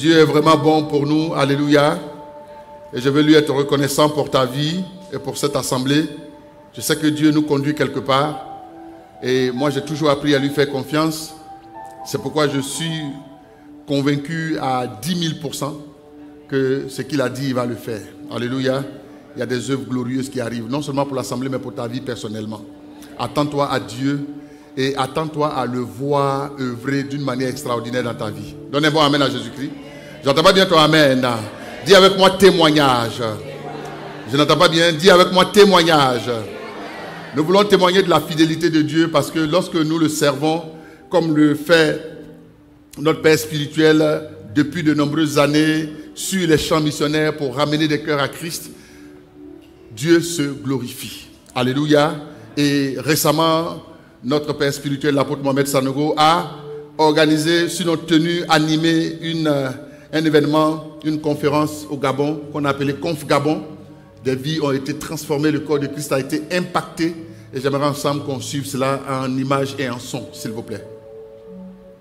Dieu est vraiment bon pour nous. Alléluia. Et je veux lui être reconnaissant pour ta vie et pour cette assemblée. Je sais que Dieu nous conduit quelque part. Et moi, j'ai toujours appris à lui faire confiance. C'est pourquoi je suis convaincu à 10 000% que ce qu'il a dit, il va le faire. Alléluia. Il y a des œuvres glorieuses qui arrivent, non seulement pour l'assemblée, mais pour ta vie personnellement. Attends-toi à Dieu et attends-toi à le voir œuvrer d'une manière extraordinaire dans ta vie. Donne un bon amen à Jésus-Christ. J'entends pas bien ton amen. Dis avec moi témoignage. Je n'entends pas bien. Dis avec moi témoignage. Nous voulons témoigner de la fidélité de Dieu parce que lorsque nous le servons, comme le fait notre Père spirituel depuis de nombreuses années sur les champs missionnaires pour ramener des cœurs à Christ, Dieu se glorifie. Alléluia. Et récemment, notre Père spirituel, l'apôtre Mohamed Sanogo, a organisé sur notre tenue, animé un événement, une conférence au Gabon qu'on a appelé Conf Gabon. Des vies ont été transformées, le corps de Christ a été impacté. Et j'aimerais ensemble qu'on suive cela en images et en son, s'il vous plaît.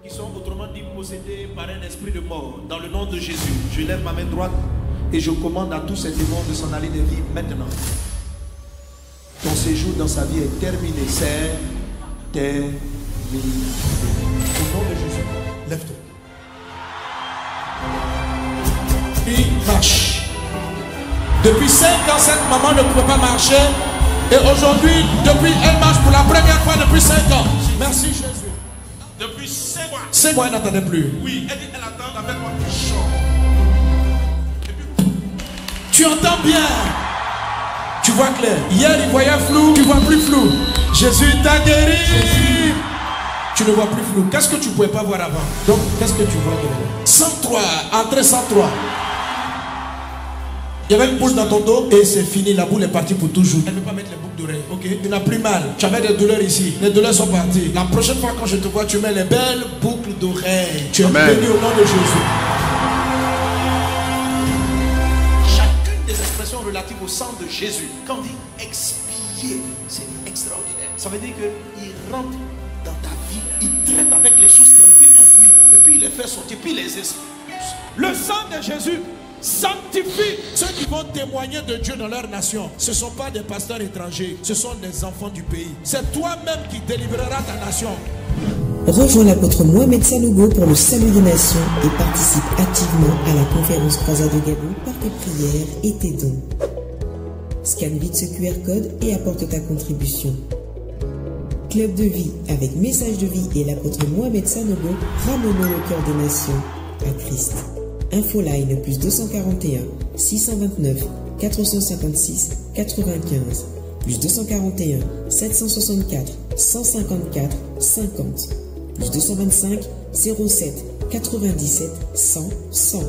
Qui sont autrement dit possédés par un esprit de mort. Dans le nom de Jésus, je lève ma main droite et je commande à tous ces démons de s'en aller de vie maintenant. Ton séjour dans sa vie est terminé. C'est terminé. Au nom de Jésus, lève-toi. Puis marche. Depuis 5 ans, cette maman ne pouvait pas marcher. Et aujourd'hui, elle marche pour la première fois depuis 5 ans. Merci Jésus. Depuis 5 mois. 5 mois, elle n'attendait plus. Oui, elle dit elle attend avec moi. Tu entends bien. Tu vois clair. Hier, il voyait flou, tu vois plus flou. Jésus t'a guéri. Jésus. Tu ne vois plus flou. Qu'est-ce que tu ne pouvais pas voir avant? Donc, qu'est-ce que tu vois maintenant? 103, entrée 103. Il y avait une boule dans ton dos et c'est fini, la boule est partie pour toujours. Elle ne peut pas mettre les boucles d'oreilles, ok? Tu n'as plus mal, tu avais des douleurs ici, les douleurs sont parties. La prochaine fois quand je te vois, tu mets les belles boucles d'oreilles. Tu es béni au nom de Jésus. Chacune des expressions relatives au sang de Jésus, quand on dit expier, c'est extraordinaire. Ça veut dire qu'il rentre dans ta vie, il traite avec les choses qui ont été enfouies et puis il les fait sortir, puis il les expulse. Le sang de Jésus sanctifie ceux qui vont témoigner de Dieu dans leur nation. Ce ne sont pas des pasteurs étrangers, ce sont des enfants du pays. C'est toi-même qui délivreras ta nation. Rejoins l'apôtre Mohamed Sanogo pour le salut des nations et participe activement à la conférence Croisade de Gabon par tes prières et tes dons. Scanne vite ce QR code et apporte ta contribution. Club de vie avec message de vie et l'apôtre Mohamed Sanogo, ramenons le cœur des nations à Christ. Infoline plus 241 629 456 95 plus 241 764 154 50 plus 225 07 97 100 100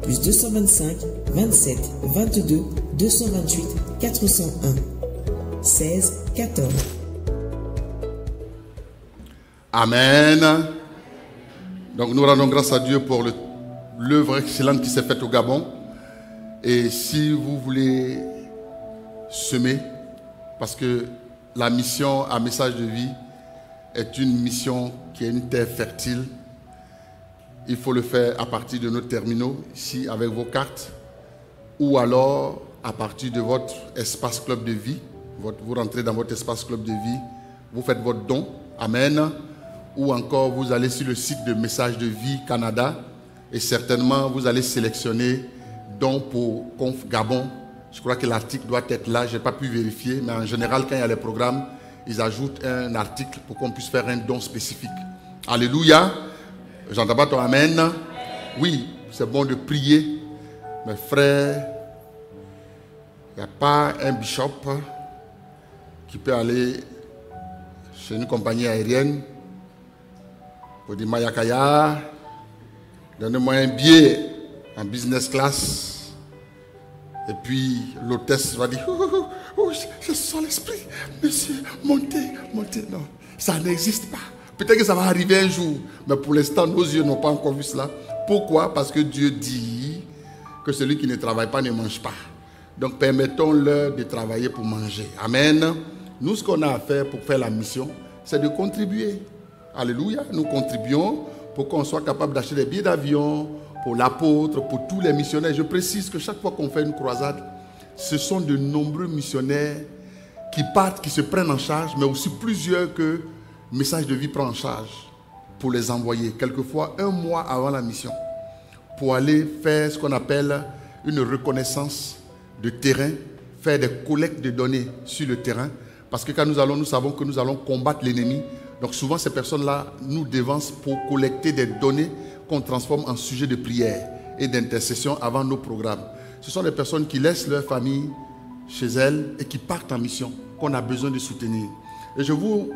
plus 225 27 22 228 401 16 14. Amen. Donc nous rendons grâce à Dieu pour l'œuvre excellente qui s'est faite au Gabon. Et si vous voulez semer, parce que la mission à message de vie est une mission qui est une terre fertile, il faut le faire à partir de nos terminaux, ici avec vos cartes, ou alors à partir de votre espace club de vie. Vous rentrez dans votre espace club de vie, vous faites votre don, amen, ou encore vous allez sur le site de Message de Vie Canada, et certainement, vous allez sélectionner don pour Conf Gabon. Je crois que l'article doit être là. Je n'ai pas pu vérifier. Mais en général, quand il y a les programmes, ils ajoutent un article pour qu'on puisse faire un don spécifique. Alléluia. J'entends pas ton amen. Oui, c'est bon de prier. Mes frères, il n'y a pas un bishop qui peut aller chez une compagnie aérienne pour dire Mayakaya. Donnez-moi un billet en business class. Et puis l'hôtesse va dire je sens l'esprit. Monsieur, montez, montez. Non, ça n'existe pas. Peut-être que ça va arriver un jour. Mais pour l'instant, nos yeux n'ont pas encore vu cela. Pourquoi? Parce que Dieu dit que celui qui ne travaille pas ne mange pas. Donc permettons-leur de travailler pour manger. Amen. Nous, ce qu'on a à faire pour faire la mission, c'est de contribuer. Alléluia. Nous contribuons pour qu'on soit capable d'acheter des billets d'avion, pour l'apôtre, pour tous les missionnaires. Je précise que chaque fois qu'on fait une croisade, ce sont de nombreux missionnaires qui partent, qui se prennent en charge, mais aussi plusieurs que Message de Vie prend en charge pour les envoyer, quelquefois 1 mois avant la mission, pour aller faire ce qu'on appelle une reconnaissance de terrain, faire des collectes de données sur le terrain, parce que quand nous allons, nous savons que nous allons combattre l'ennemi. Donc souvent ces personnes-là nous dévancent pour collecter des données qu'on transforme en sujet de prière et d'intercession avant nos programmes. Ce sont des personnes qui laissent leur famille chez elles et qui partent en mission, qu'on a besoin de soutenir. Et je vous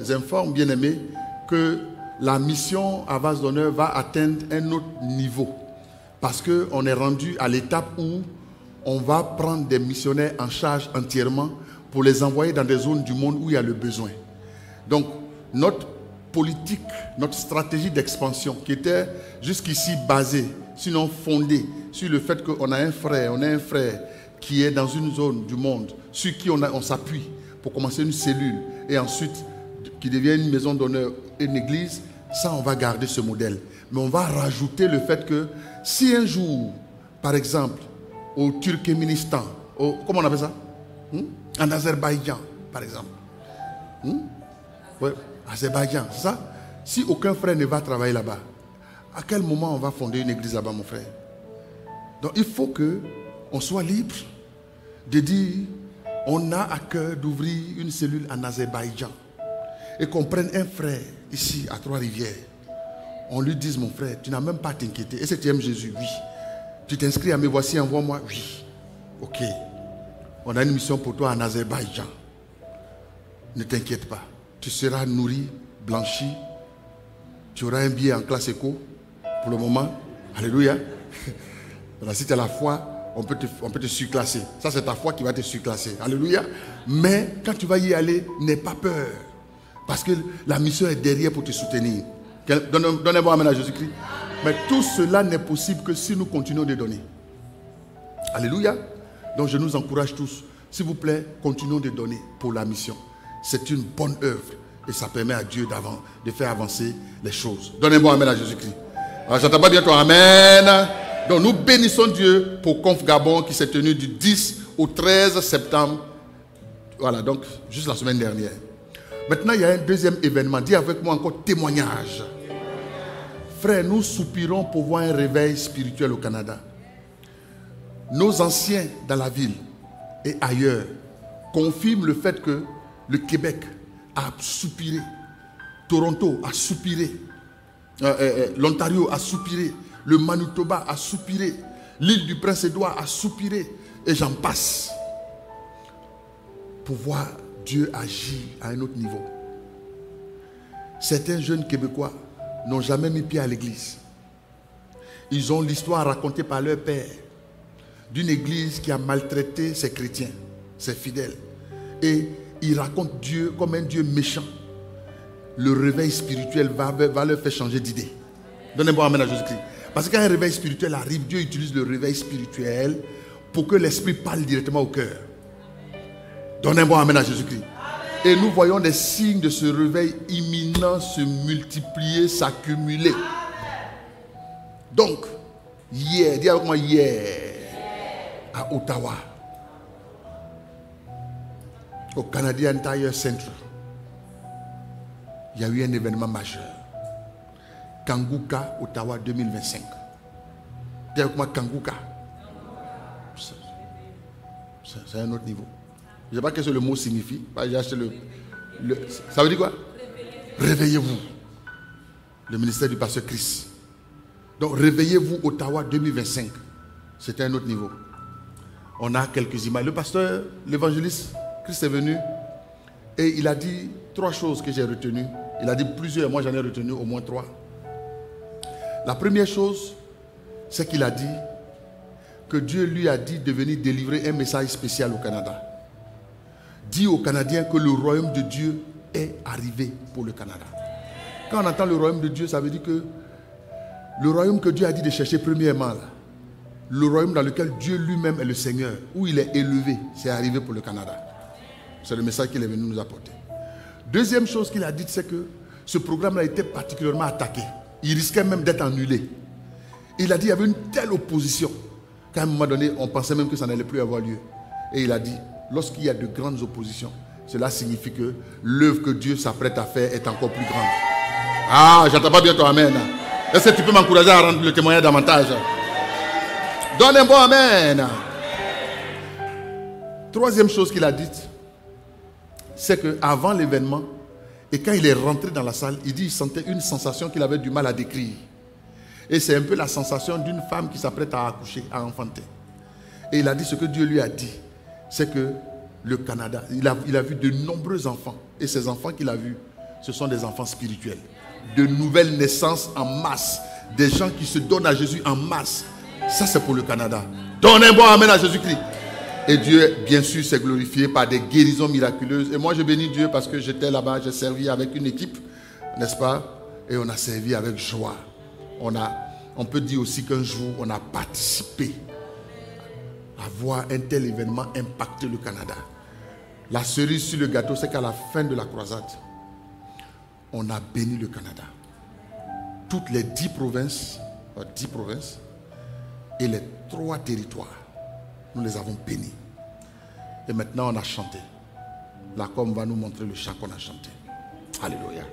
informe, bien-aimés, que la mission à Vase d'Honneur va atteindre un autre niveau. Parce qu'on est rendu à l'étape où on va prendre des missionnaires en charge entièrement pour les envoyer dans des zones du monde où il y a le besoin. Donc, notre politique, notre stratégie d'expansion qui était jusqu'ici basée, sinon fondée sur le fait qu'on a un frère, qui est dans une zone du monde sur qui on s'appuie pour commencer une cellule et ensuite qui devient une maison d'honneur et une église, ça on va garder ce modèle. Mais on va rajouter le fait que si un jour, par exemple, au Turkménistan, comment on appelle ça? En Azerbaïdjan, par exemple. Ouais, Azerbaïdjan, c'est ça? Si aucun frère ne va travailler là-bas, à quel moment on va fonder une église là-bas, mon frère? Donc il faut qu'on soit libre de dire, on a à cœur d'ouvrir une cellule en Azerbaïdjan et qu'on prenne un frère ici à Trois-Rivières. On lui dise, mon frère, tu n'as même pas à t'inquiéter. Est-ce que tu aimes Jésus? Oui. Tu t'inscris à mes voici, envoie-moi? Oui. Ok. On a une mission pour toi en Azerbaïdjan. Ne t'inquiète pas. Tu seras nourri, blanchi. Tu auras un billet en classe éco pour le moment. Alléluia. Si tu as la foi, on peut te surclasser. Ça, c'est ta foi qui va te surclasser. Alléluia. Mais quand tu vas y aller, n'aie pas peur. Parce que la mission est derrière pour te soutenir. Donnez-moi un amen à Jésus-Christ. Mais tout cela n'est possible que si nous continuons de donner. Alléluia. Donc je nous encourage tous. S'il vous plaît, continuons de donner pour la mission. C'est une bonne œuvre. Et ça permet à Dieu de faire avancer les choses. Donnez-moi un amen à Jésus-Christ. Alors, j'entends pas bien toi. Amen. Donc nous bénissons Dieu pour Conf Gabon qui s'est tenu du 10 au 13 septembre. Voilà, donc juste la semaine dernière. Maintenant, il y a un deuxième événement. Dis avec moi encore témoignage. Frère, nous soupirons pour voir un réveil spirituel au Canada. Nos anciens dans la ville et ailleurs confirment le fait que le Québec a soupiré. Toronto a soupiré. L'Ontario a soupiré. Le Manitoba a soupiré. L'île du Prince-Édouard a soupiré. Et j'en passe. Pour voir Dieu agir à un autre niveau. Certains jeunes Québécois n'ont jamais mis pied à l'église. Ils ont l'histoire racontée par leur père d'une église qui a maltraité ses chrétiens, ses fidèles. Et ils racontent Dieu comme un Dieu méchant. Le réveil spirituel va leur faire changer d'idée. Donnez-moi un amen à Jésus-Christ. Parce que quand un réveil spirituel arrive, Dieu utilise le réveil spirituel pour que l'esprit parle directement au cœur. Donnez-moi un amen à Jésus-Christ. Et nous voyons des signes de ce réveil imminent se multiplier, s'accumuler. Donc, hier, dis avec moi hier, à Ottawa, au Canadian Tire Center, il y a eu un événement majeur. Kanguka, Ottawa 2025. Dis avec moi Kanguka. C'est un autre niveau. Je ne sais pas ce que le mot signifie. J'ai acheté ça veut dire quoi? Réveillez-vous. Le ministère du pasteur Chris. Donc réveillez-vous Ottawa 2025. C'était un autre niveau. On a quelques images. Le pasteur, l'évangéliste Chris est venu et il a dit 3 choses que j'ai retenues. Il a dit plusieurs, moi j'en ai retenu au moins 3. La première chose, c'est qu'il a dit que Dieu lui a dit de venir délivrer un message spécial au Canada. Dit aux Canadiens que le royaume de Dieu est arrivé pour le Canada. Quand on entend le royaume de Dieu, ça veut dire que le royaume que Dieu a dit de chercher premièrement, là, le royaume dans lequel Dieu lui-même est le Seigneur, où il est élevé, c'est arrivé pour le Canada. C'est le message qu'il est venu nous apporter. Deuxième chose qu'il a dit, c'est que ce programme a été particulièrement attaqué. Il risquait même d'être annulé. Il a dit, il y avait une telle opposition qu'à un moment donné, on pensait même que ça n'allait plus avoir lieu. Et il a dit, lorsqu'il y a de grandes oppositions, cela signifie que l'œuvre que Dieu s'apprête à faire est encore plus grande. Ah, j'entends pas bien ton amen. Est-ce que tu peux m'encourager à rendre le témoignage davantage? Donne un bon amen. Troisième chose qu'il a dite, c'est qu'avant l'événement, et quand il est rentré dans la salle, il dit qu'il sentait une sensation qu'il avait du mal à décrire. Et c'est un peu la sensation d'une femme qui s'apprête à accoucher, à enfanter. Et il a dit ce que Dieu lui a dit, c'est que le Canada, il a vu de nombreux enfants. Et ces enfants qu'il a vus, ce sont des enfants spirituels. De nouvelles naissances en masse. Des gens qui se donnent à Jésus en masse. Ça, c'est pour le Canada. Donne un bon amen à Jésus-Christ. Et Dieu, bien sûr, s'est glorifié par des guérisons miraculeuses. Et moi, je bénis Dieu parce que j'étais là-bas, j'ai servi avec une équipe, n'est-ce pas? Et on a servi avec joie. On peut dire aussi qu'un jour, on a participé à voir un tel événement impacter le Canada. La cerise sur le gâteau, c'est qu'à la fin de la croisade, on a béni le Canada. Toutes les 10 provinces et les 3 territoires, nous les avons bénis. Et maintenant, on a chanté. La com va nous montrer le chant qu'on a chanté. Alléluia.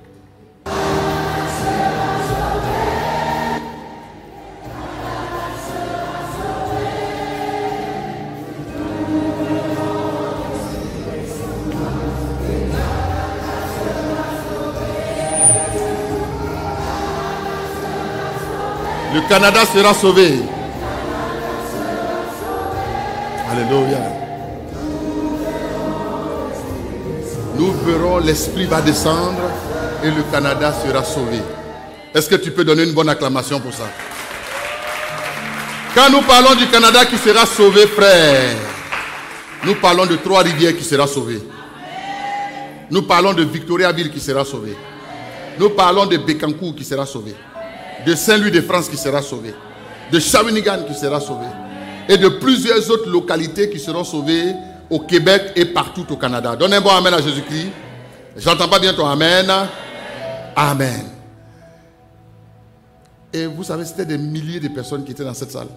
Le Canada sera sauvé. Alléluia. Nous verrons, l'Esprit va descendre et le Canada sera sauvé. Est-ce que tu peux donner une bonne acclamation pour ça? Quand nous parlons du Canada qui sera sauvé, frère, nous parlons de Trois-Rivières qui sera sauvé. Nous parlons de Victoriaville qui sera sauvé. Nous parlons de Bécancour qui sera sauvé. De Saint-Louis-de-France qui sera sauvé, de Shawinigan qui sera sauvé, et de plusieurs autres localités qui seront sauvées au Québec et partout au Canada. Donne un bon amen à Jésus-Christ. J'entends pas bien ton amen. Amen. Et vous savez, c'était des milliers de personnes qui étaient dans cette salle.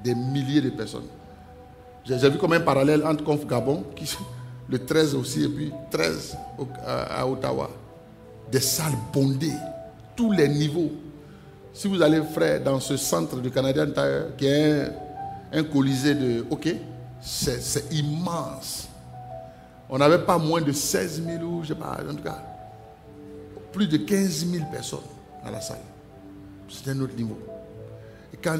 Des milliers de personnes. J'ai vu comme un parallèle entre Conf Gabon, le 13 aussi, et puis 13 à Ottawa. Des salles bondées, tous les niveaux. Si vous allez, frère, dans ce centre de Canadian Tire, qui est un colisée de... Ok, c'est immense. On n'avait pas moins de 16 000 ou, je sais pas, en tout cas, plus de 15 000 personnes dans la salle. C'était un autre niveau. Et quand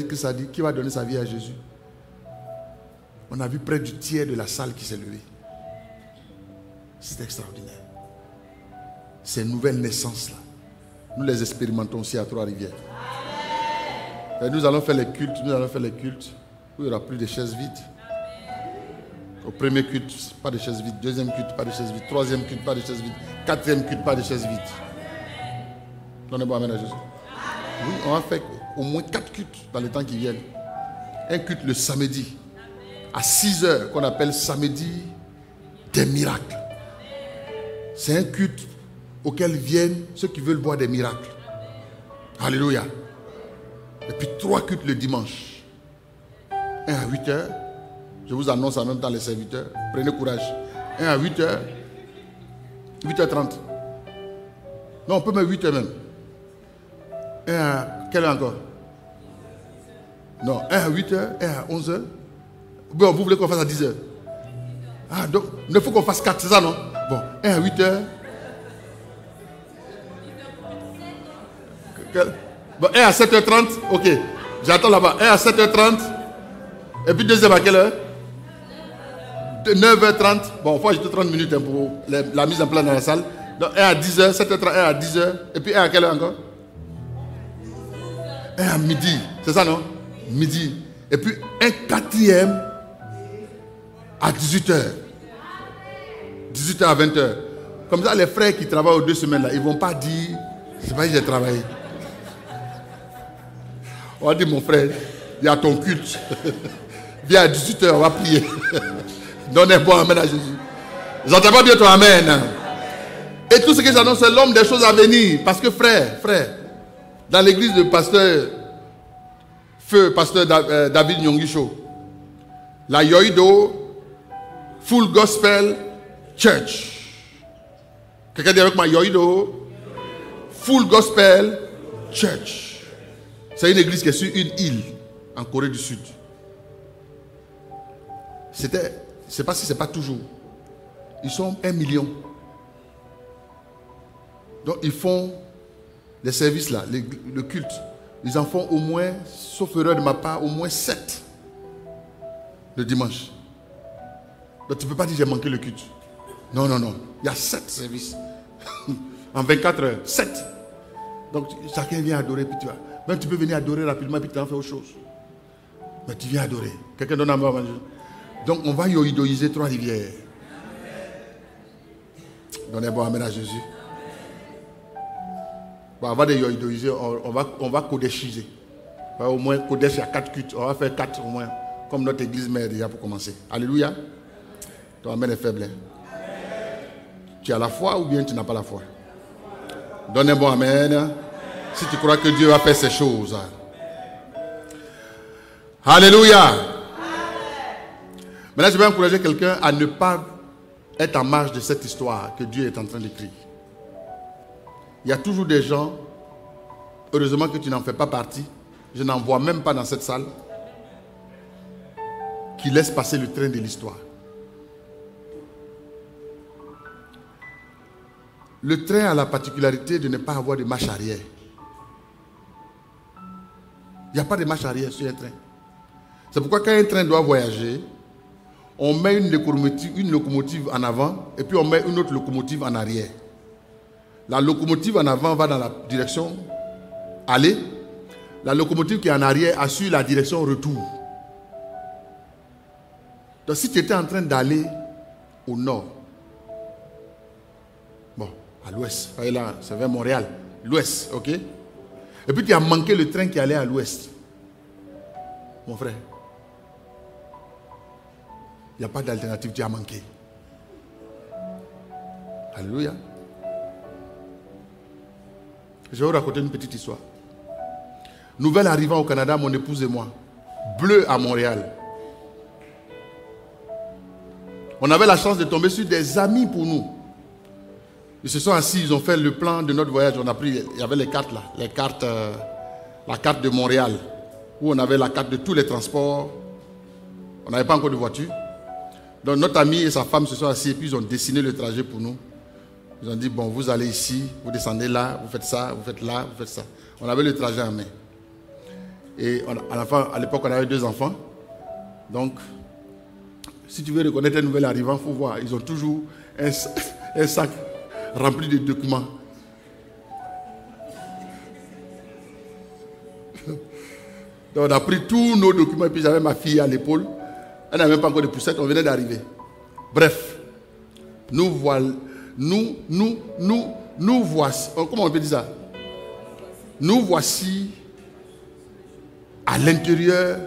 Christ a dit, qui va donner sa vie à Jésus? On a vu près du tiers de la salle qui s'est levée. C'est extraordinaire. Ces nouvelles naissances-là, nous les expérimentons aussi à Trois-Rivières. Nous allons faire les cultes, où il n'y aura plus de chaises vides. Au premier culte, pas de chaises vides. Deuxième culte, pas de chaises vides. Troisième culte, pas de chaises vides. Quatrième culte, pas de chaises vides. Donnez-moi amen à Jésus. Oui, on va faire au moins 4 cultes dans les temps qui viennent. Un culte le samedi, à 6h, qu'on appelle samedi des miracles. C'est un culte auxquels viennent ceux qui veulent voir des miracles. Alléluia. Et puis 3 cultes le dimanche. Un à 8h. Je vous annonce en même temps les serviteurs. Prenez courage. Un à 8h. 8h30. Non, on peut mettre 8h même. Un à... Quelle heure encore? Non, un à 8h, un à 11h. Bon, vous voulez qu'on fasse à 10h? Ah, donc, il faut qu'on fasse 4, c'est ça, non? Bon, un à 8h. Bon, 1 à 7h30, ok. J'attends là-bas. 1 à 7h30. Et puis deuxième à quelle heure? 9h30. Bon, il faut ajouter 30 minutes pour la mise en place dans la salle. Donc 1 à 10h, 7h30, 1 à 10h. Et puis 1 à quelle heure encore? 1 à midi. C'est ça, non? Midi. Et puis un quatrième à 18h. 18h à 20h. Comme ça, les frères qui travaillent aux 2 semaines là, ils ne vont pas dire, c'est pas que j'ai travaillé. On va dire, mon frère, il y a ton culte. Viens à 18h, on va prier. Donne un bon amen à Jésus. J'entends pas bien ton amen. Et tout ce que j'annonce, c'est l'homme des choses à venir. Parce que frère, dans l'église de pasteur Feu, pasteur David Nyongisho. La Yoido Full Gospel Church. Quelqu'un dit avec moi Yoido Full Gospel Church. C'est une église qui est sur une île en Corée du Sud. Je ne sais pas si ce n'est pas toujours. Ils sont 1 million. Donc ils font les services là, le culte. Ils en font au moins, sauf erreur de ma part, au moins 7 le dimanche. Donc tu ne peux pas dire j'ai manqué le culte. Non, non, non. Il y a 7 services. En 24 heures. 7. Donc chacun vient adorer, puis tu vas. Même tu peux venir adorer rapidement, puis tu en fais autre chose. Mais tu viens adorer. Quelqu'un donne à moi. Donc on va yoïdoiser Trois-Rivières. Donnez un bon amen à Jésus. Bon, avant de yoïdoiser, on va codéchiser. Au moins, Kodesh, il y a 4 cultes. On va faire 4 au moins. Comme notre église mère déjà pour commencer. Alléluia. Ton amen est faible. Tu as la foi ou bien tu n'as pas la foi? Donne un bon amen. Si tu crois que Dieu va faire ces choses. Alléluia. Maintenant, je vais encourager quelqu'un à ne pas être en marge de cette histoire que Dieu est en train d'écrire. Il y a toujours des gens, heureusement que tu n'en fais pas partie, je n'en vois même pas dans cette salle, qui laissent passer le train de l'histoire. Le train a la particularité de ne pas avoir de marche arrière. Il n'y a pas de marche arrière sur un train. C'est pourquoi quand un train doit voyager, on met une locomotive en avant et puis on met une autre locomotive en arrière. La locomotive en avant va dans la direction aller. La locomotive qui est en arrière assure la direction retour. Donc si tu étais en train d'aller au nord, bon, à l'ouest, voyez là, c'est vers Montréal, l'ouest, ok? Et puis tu as manqué le train qui allait à l'ouest. Mon frère, il n'y a pas d'alternative, tu as manqué. Alléluia. Je vais vous raconter une petite histoire. Nouvelle arrivant au Canada, mon épouse et moi. Bleu à Montréal. On avait la chance de tomber sur des amis pour nous. Ils se sont assis, ils ont fait le plan de notre voyage. On a pris, il y avait les cartes là, la carte de Montréal, où on avait la carte de tous les transports. On n'avait pas encore de voiture. Donc notre ami et sa femme se sont assis et puis ils ont dessiné le trajet pour nous. Ils ont dit, bon, vous allez ici, vous descendez là, vous faites ça, vous faites là, vous faites ça. On avait le trajet en main. Et à l'époque, on avait 2 enfants. Donc, si tu veux reconnaître un nouvel arrivant, il faut voir. Ils ont toujours un sac rempli de documents. Donc, on a pris tous nos documents et puis j'avais ma fille à l'épaule. Elle n'avait même pas encore de poussette, on venait d'arriver. Bref, nous voici, comment on peut dire ça? Nous voici à l'intérieur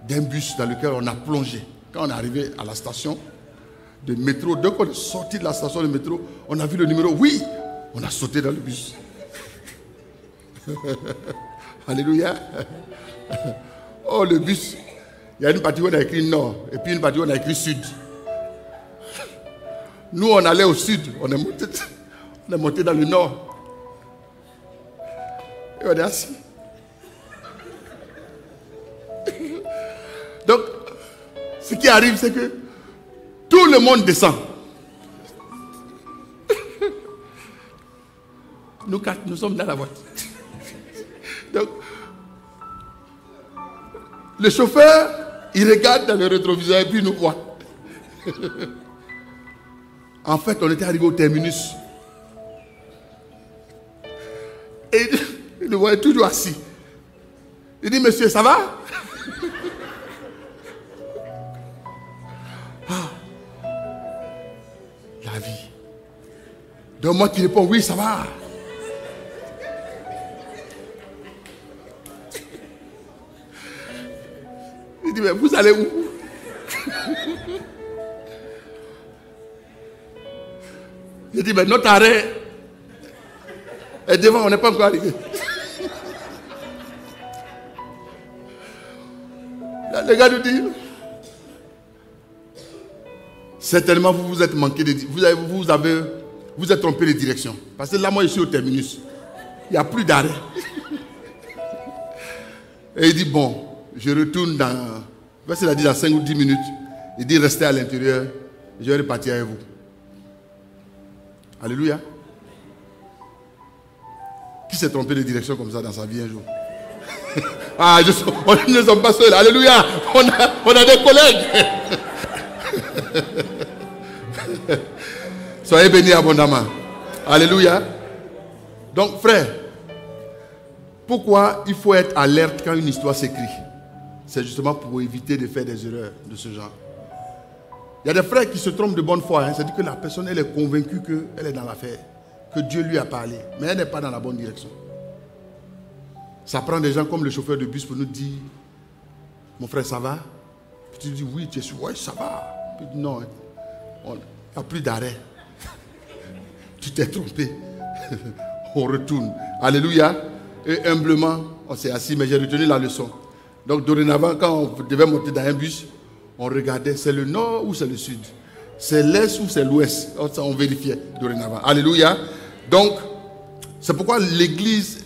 d'un bus dans lequel on a plongé. Quand on est arrivé à la station de métro, dès qu'on est sorti de la station de métro, on a vu le numéro, oui, on a sauté dans le bus. Alléluia. Oh, le bus, il y a une partie où on a écrit nord et puis une partie où on a écrit sud. Nous, on allait au sud, on est monté dans le nord. Et on est assis. Donc, ce qui arrive, c'est que tout le monde descend. Nous 4, nous sommes dans la voiture. Donc, le chauffeur, il regarde dans le rétroviseur et puis il nous voit. En fait, on était arrivé au terminus. Et il nous voyait toujours assis. Il dit, monsieur, ça va? La vie. Donc moi qui réponds, oui, ça va. Il dit, mais vous allez où? Je dis, mais notre arrêt est devant, on n'est pas encore arrivé. Le gars nous dit, certainement vous vous êtes manqué de... Vous êtes trompé de direction. Parce que là, moi, je suis au terminus. Il n'y a plus d'arrêt. Et il dit, bon, je retourne dans... Il a dit dans 5 ou 10 minutes. Il dit, restez à l'intérieur. Je vais repartir avec vous. Alléluia. Qui s'est trompé de direction comme ça dans sa vie un jour? Ah, on ne sommes pas seuls. Alléluia. On a des collègues. Soyez bénis abondamment. Alléluia. Donc, frère, pourquoi il faut être alerte quand une histoire s'écrit? C'est justement pour éviter de faire des erreurs de ce genre. Il y a des frères qui se trompent de bonne foi. C'est-à-dire que la personne, elle est convaincue qu'elle est dans l'affaire, que Dieu lui a parlé, mais elle n'est pas dans la bonne direction. Ça prend des gens comme le chauffeur de bus pour nous dire, mon frère, ça va? Puis tu dis, oui, tu es sûr, oui, ça va. Puis non, il n'y a plus d'arrêt. Tu t'es trompé. On retourne. Alléluia. Et humblement, on s'est assis, mais j'ai retenu la leçon. Donc dorénavant, quand on devait monter dans un bus, on regardait, c'est le nord ou c'est le sud? C'est l'est ou c'est l'ouest? On vérifiait dorénavant. Alléluia. Donc, c'est pourquoi l'église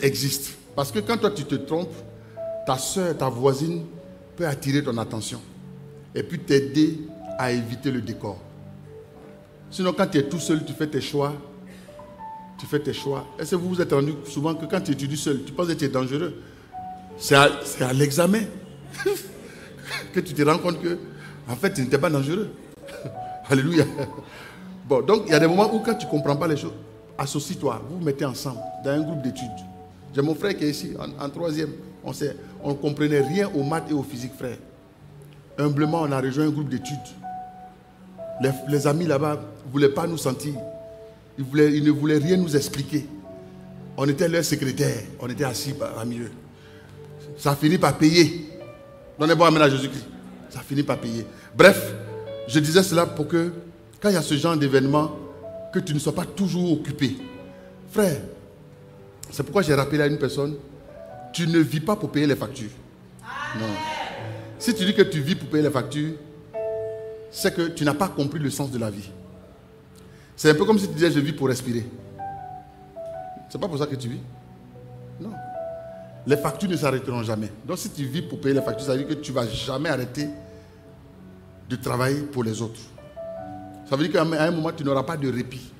existe. Parce que quand toi tu te trompes, ta soeur, ta voisine peut attirer ton attention et puis t'aider à éviter le décor. Sinon, quand tu es tout seul, tu fais tes choix. Est-ce que vous vous êtes rendu souvent que quand tu étudies seul, tu penses que tu es dangereux? C'est à l'examen que tu te rends compte que, en fait, tu n'étais pas dangereux. Alléluia. Bon, donc, il y a des moments où quand tu ne comprends pas les choses, associe-toi, vous vous mettez ensemble dans un groupe d'études. J'ai mon frère qui est ici, en 3e. On ne comprenait rien aux maths et aux physiques, frère. Humblement, on a rejoint un groupe d'études. Les amis là-bas ne voulaient pas nous sentir. Ils ne voulaient rien nous expliquer. On était leur secrétaire. On était assis parmi eux. Ça finit par payer. Donnez-moi amen à Jésus-Christ. Ça finit par payer. Bref, je disais cela pour que, quand il y a ce genre d'événement, que tu ne sois pas toujours occupé. Frère, c'est pourquoi j'ai rappelé à une personne, tu ne vis pas pour payer les factures. Non. Si tu dis que tu vis pour payer les factures, c'est que tu n'as pas compris le sens de la vie. C'est un peu comme si tu disais, je vis pour respirer. C'est pas pour ça que tu vis. Non. Les factures ne s'arrêteront jamais. Donc si tu vis pour payer les factures, ça veut dire que tu ne vas jamais arrêter de travailler pour les autres. Ça veut dire qu'à un moment, tu n'auras pas de répit.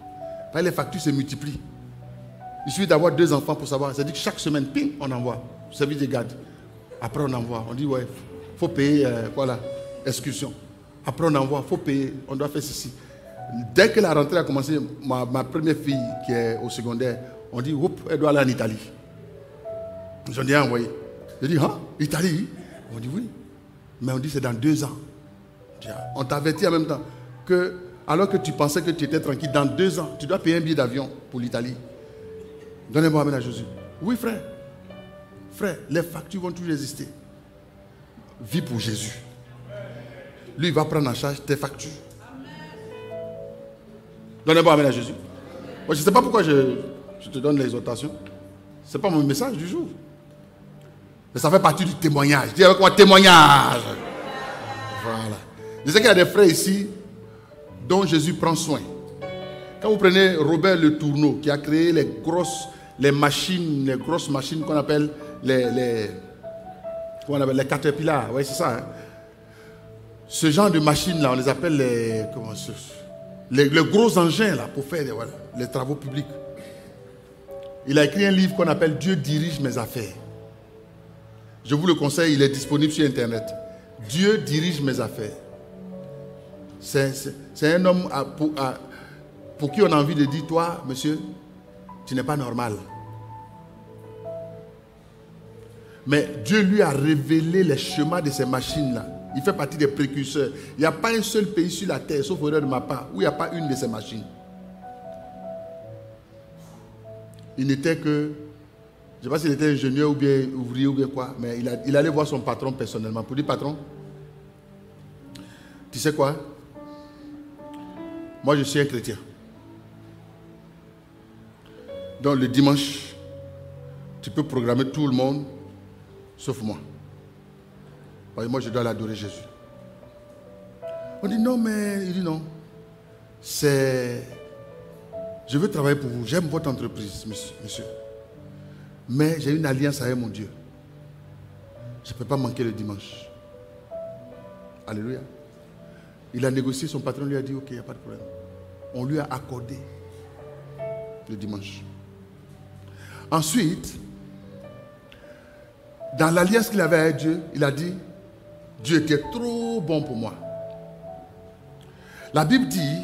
Parce que les factures se multiplient. Il suffit d'avoir 2 enfants pour savoir. Ça veut dire que chaque semaine, ping, on envoie. Service de garde. Après, on envoie. On dit, ouais, il faut payer, voilà, excursion. Après, on envoie, il faut payer, on doit faire ceci. Dès que la rentrée a commencé, ma première fille qui est au secondaire, on dit, oups, elle doit aller en Italie. J'en ai envoyé. Je dis, hein, Italie? On dit oui. Mais on dit, c'est dans 2 ans. On t'avertit en même temps que, alors que tu pensais que tu étais tranquille, dans 2 ans, tu dois payer un billet d'avion pour l'Italie. Donnez-moi amen à Jésus. Oui, frère. Frère, les factures vont toujours exister. Vis pour Jésus. Lui, il va prendre en charge tes factures. Donnez-moi amen à Jésus. Moi, je ne sais pas pourquoi je te donne l'exhortation. Ce n'est pas mon message du jour. Mais ça fait partie du témoignage. Dis avec moi, témoignage. Voilà. Je sais qu'il y a des frères ici dont Jésus prend soin. Quand vous prenez Robert Le Tourneau, qui a créé les grosses machines qu'on appelle les caterpillars. Oui, c'est ça. Hein? Ce genre de machines-là, on les appelle les gros engins là, pour faire les travaux publics. Il a écrit un livre qu'on appelle Dieu dirige mes affaires. Je vous le conseille, il est disponible sur Internet. Dieu dirige mes affaires. C'est un homme pour qui on a envie de dire, toi, monsieur, tu n'es pas normal. Mais Dieu lui a révélé les chemins de ces machines-là. Il fait partie des précurseurs. Il n'y a pas un seul pays sur la terre, sauf erreur de ma part, où il n'y a pas une de ces machines. Il n'était que, je ne sais pas s'il était ingénieur ou bien ouvrier ou bien quoi, mais il allait voir son patron personnellement pour dire, patron, tu sais quoi? Moi je suis un chrétien. Donc le dimanche, tu peux programmer tout le monde sauf moi. Parce que moi, je dois l'adorer Jésus. On dit non, mais il dit non. Je veux travailler pour vous. J'aime votre entreprise, monsieur. Mais j'ai une alliance avec mon Dieu. Je ne peux pas manquer le dimanche. Alléluia. Il a négocié, son patron lui a dit, ok, il n'y a pas de problème. On lui a accordé le dimanche. Ensuite, dans l'alliance qu'il avait avec Dieu, il a dit, Dieu était trop bon pour moi. La Bible dit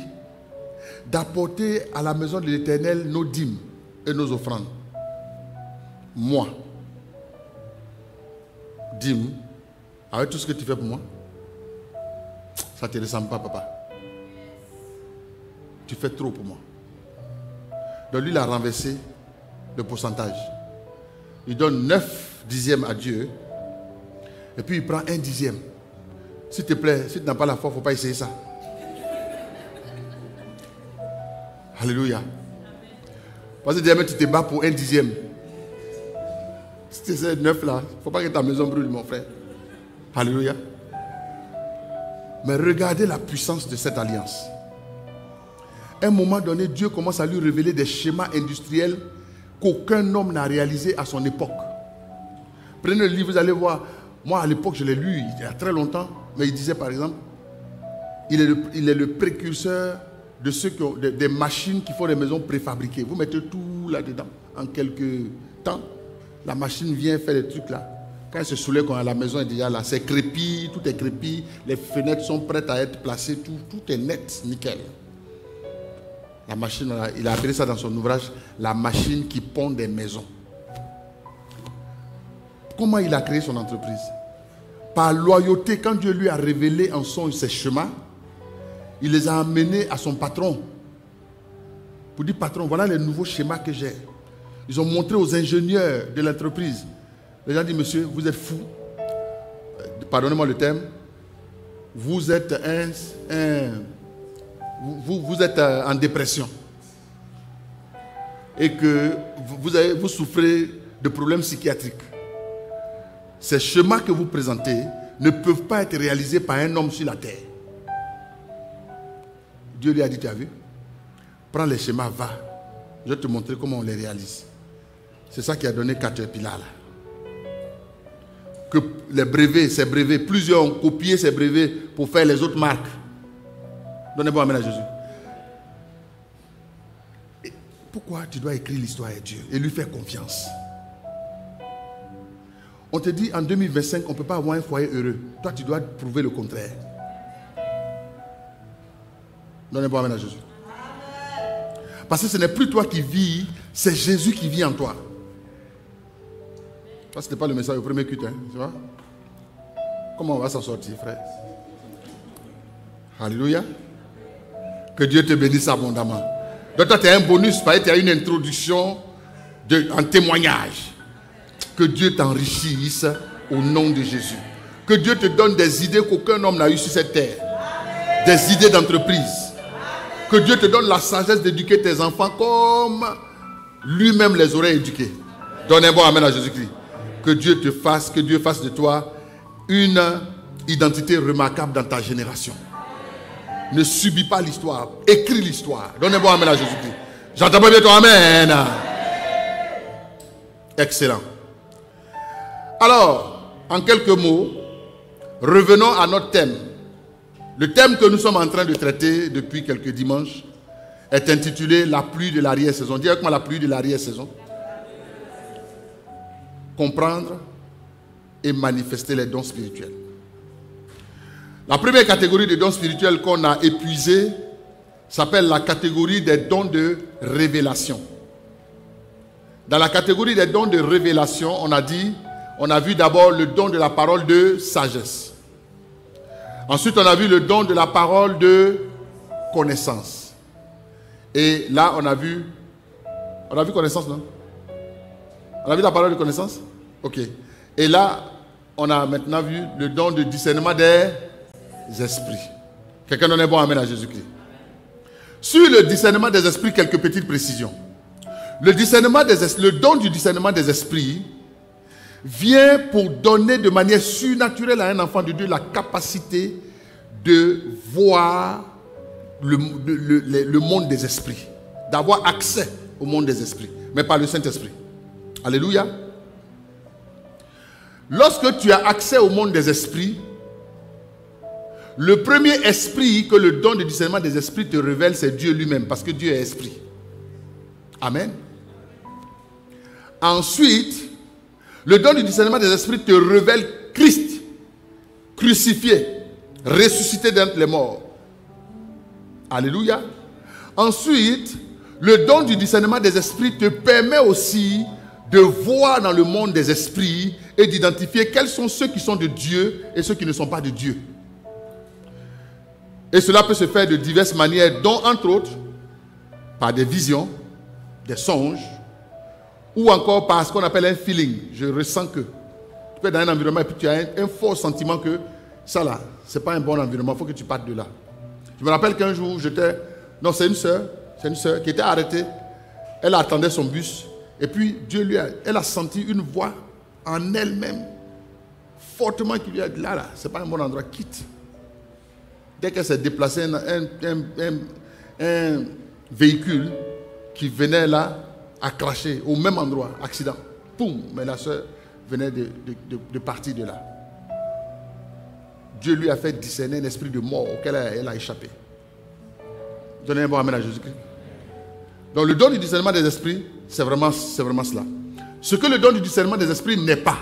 d'apporter à la maison de l'Éternel nos dîmes et nos offrandes. Moi, dîmes, avec tout ce que tu fais pour moi, ça ne te ressemble pas, papa. Tu fais trop pour moi. Donc lui, il a renversé le pourcentage. Il donne 9 dixièmes à Dieu. Et puis il prend 1 dixième. S'il te plaît, si tu n'as pas la foi, il ne faut pas essayer ça. Alléluia. Parce que tu te bats pour 1 dixième. Si tu essaies 9 là, il ne faut pas que ta maison brûle, mon frère. Alléluia. Mais regardez la puissance de cette alliance. À un moment donné, Dieu commence à lui révéler des schémas industriels qu'aucun homme n'a réalisés à son époque. Prenez le livre, vous allez voir. Moi, à l'époque, je l'ai lu il y a très longtemps. Mais il disait, par exemple, il est le précurseur de ceux qui ont des machines qui font des maisons préfabriquées. Vous mettez tout là-dedans. En quelques temps, la machine vient faire des trucs là. Quand elle se soulève, quand la maison est déjà là, c'est crépi, tout est crépi, les fenêtres sont prêtes à être placées, tout est net, nickel. La machine, il a appelé ça dans son ouvrage, la machine qui pond des maisons. Comment il a créé son entreprise? Par loyauté, quand Dieu lui a révélé en son ses chemins, il les a amenés à son patron. Pour dire, patron, voilà les nouveaux schémas que j'ai. Ils ont montré aux ingénieurs de l'entreprise. Les gens disent, monsieur, vous êtes fou. Pardonnez-moi le terme. Vous êtes vous êtes en dépression. Et que vous souffrez de problèmes psychiatriques. Ces schémas que vous présentez ne peuvent pas être réalisés par un homme sur la terre. Dieu lui a dit, tu as vu? Prends les schémas, va. Je vais te montrer comment on les réalise. C'est ça qui a donné Caterpillar là. Que les brevets, ces brevets, plusieurs ont copié ces brevets pour faire les autres marques. Donnez-moi amen à Jésus. Et pourquoi tu dois écrire l'histoire à Dieu et lui faire confiance? On te dit en 2025, on ne peut pas avoir un foyer heureux. Toi, tu dois prouver le contraire. Donnez-moi amen à Jésus. Parce que ce n'est plus toi qui vis, c'est Jésus qui vit en toi. Ça, ce n'était pas le message au premier culte, hein, tu vois? Comment on va s'en sortir, frère? Alléluia. Que Dieu te bénisse abondamment. Donc toi, tu as un bonus, tu as une introduction en témoignage. Que Dieu t'enrichisse au nom de Jésus. Que Dieu te donne des idées qu'aucun homme n'a eues sur cette terre. Des idées d'entreprise. Que Dieu te donne la sagesse d'éduquer tes enfants comme lui-même les aurait éduqués. Donnez-moi amen à Jésus-Christ. Que Dieu te fasse, que Dieu fasse de toi une identité remarquable dans ta génération. Ne subis pas l'histoire, écris l'histoire. Donnez-moi amen à Jésus-Christ. J'entends pas bien ton amen. Excellent. Alors, en quelques mots, revenons à notre thème. Le thème que nous sommes en train de traiter depuis quelques dimanches est intitulé La pluie de l'arrière-saison. Dis avec moi la pluie de l'arrière-saison. Comprendre et manifester les dons spirituels. La première catégorie de dons spirituels qu'on a épuisée s'appelle la catégorie des dons de révélation. Dans la catégorie des dons de révélation, on a vu d'abord le don de la parole de sagesse. Ensuite, on a vu le don de la parole de connaissance. Et là, on a vu connaissance, non? On a vu la parole de connaissance? Ok. Et là, on a maintenant vu le don de discernement des esprits. Quelqu'un donne un bon amen à Jésus-Christ. Sur le discernement des esprits, quelques petites précisions. Le don du discernement des esprits vient pour donner de manière surnaturelle à un enfant de Dieu la capacité de voir le monde des esprits, d'avoir accès au monde des esprits, mais par le Saint-Esprit. Alléluia. Lorsque tu as accès au monde des esprits, le premier esprit que le don de discernement des esprits te révèle, c'est Dieu lui-même, parce que Dieu est esprit. Amen. Ensuite, le don du discernement des esprits te révèle Christ, crucifié, ressuscité d'entre les morts. Alléluia. Ensuite, le don du discernement des esprits te permet aussi de voir dans le monde des esprits et d'identifier quels sont ceux qui sont de Dieu et ceux qui ne sont pas de Dieu. Et cela peut se faire de diverses manières, dont entre autres par des visions, des songes, ou encore par ce qu'on appelle un feeling. Je ressens que. Tu peux être dans un environnement et puis tu as un fort sentiment que ça là, ce n'est pas un bon environnement, il faut que tu partes de là. Je me rappelle qu'un jour, non, c'est une sœur qui était arrêtée. Elle attendait son bus. Et puis, elle a senti une voix en elle-même, fortement, qui lui a dit, là, ce n'est pas un bon endroit, quitte. Dès qu'elle s'est déplacée, un véhicule qui venait là a craché au même endroit, accident. Poum, mais la sœur venait de partir de là. Dieu lui a fait discerner un esprit de mort auquel elle a échappé. Donnez un bon amen à Jésus-Christ. Donc le don du discernement des esprits, c'est vraiment cela. Ce que le don du discernement des esprits n'est pas,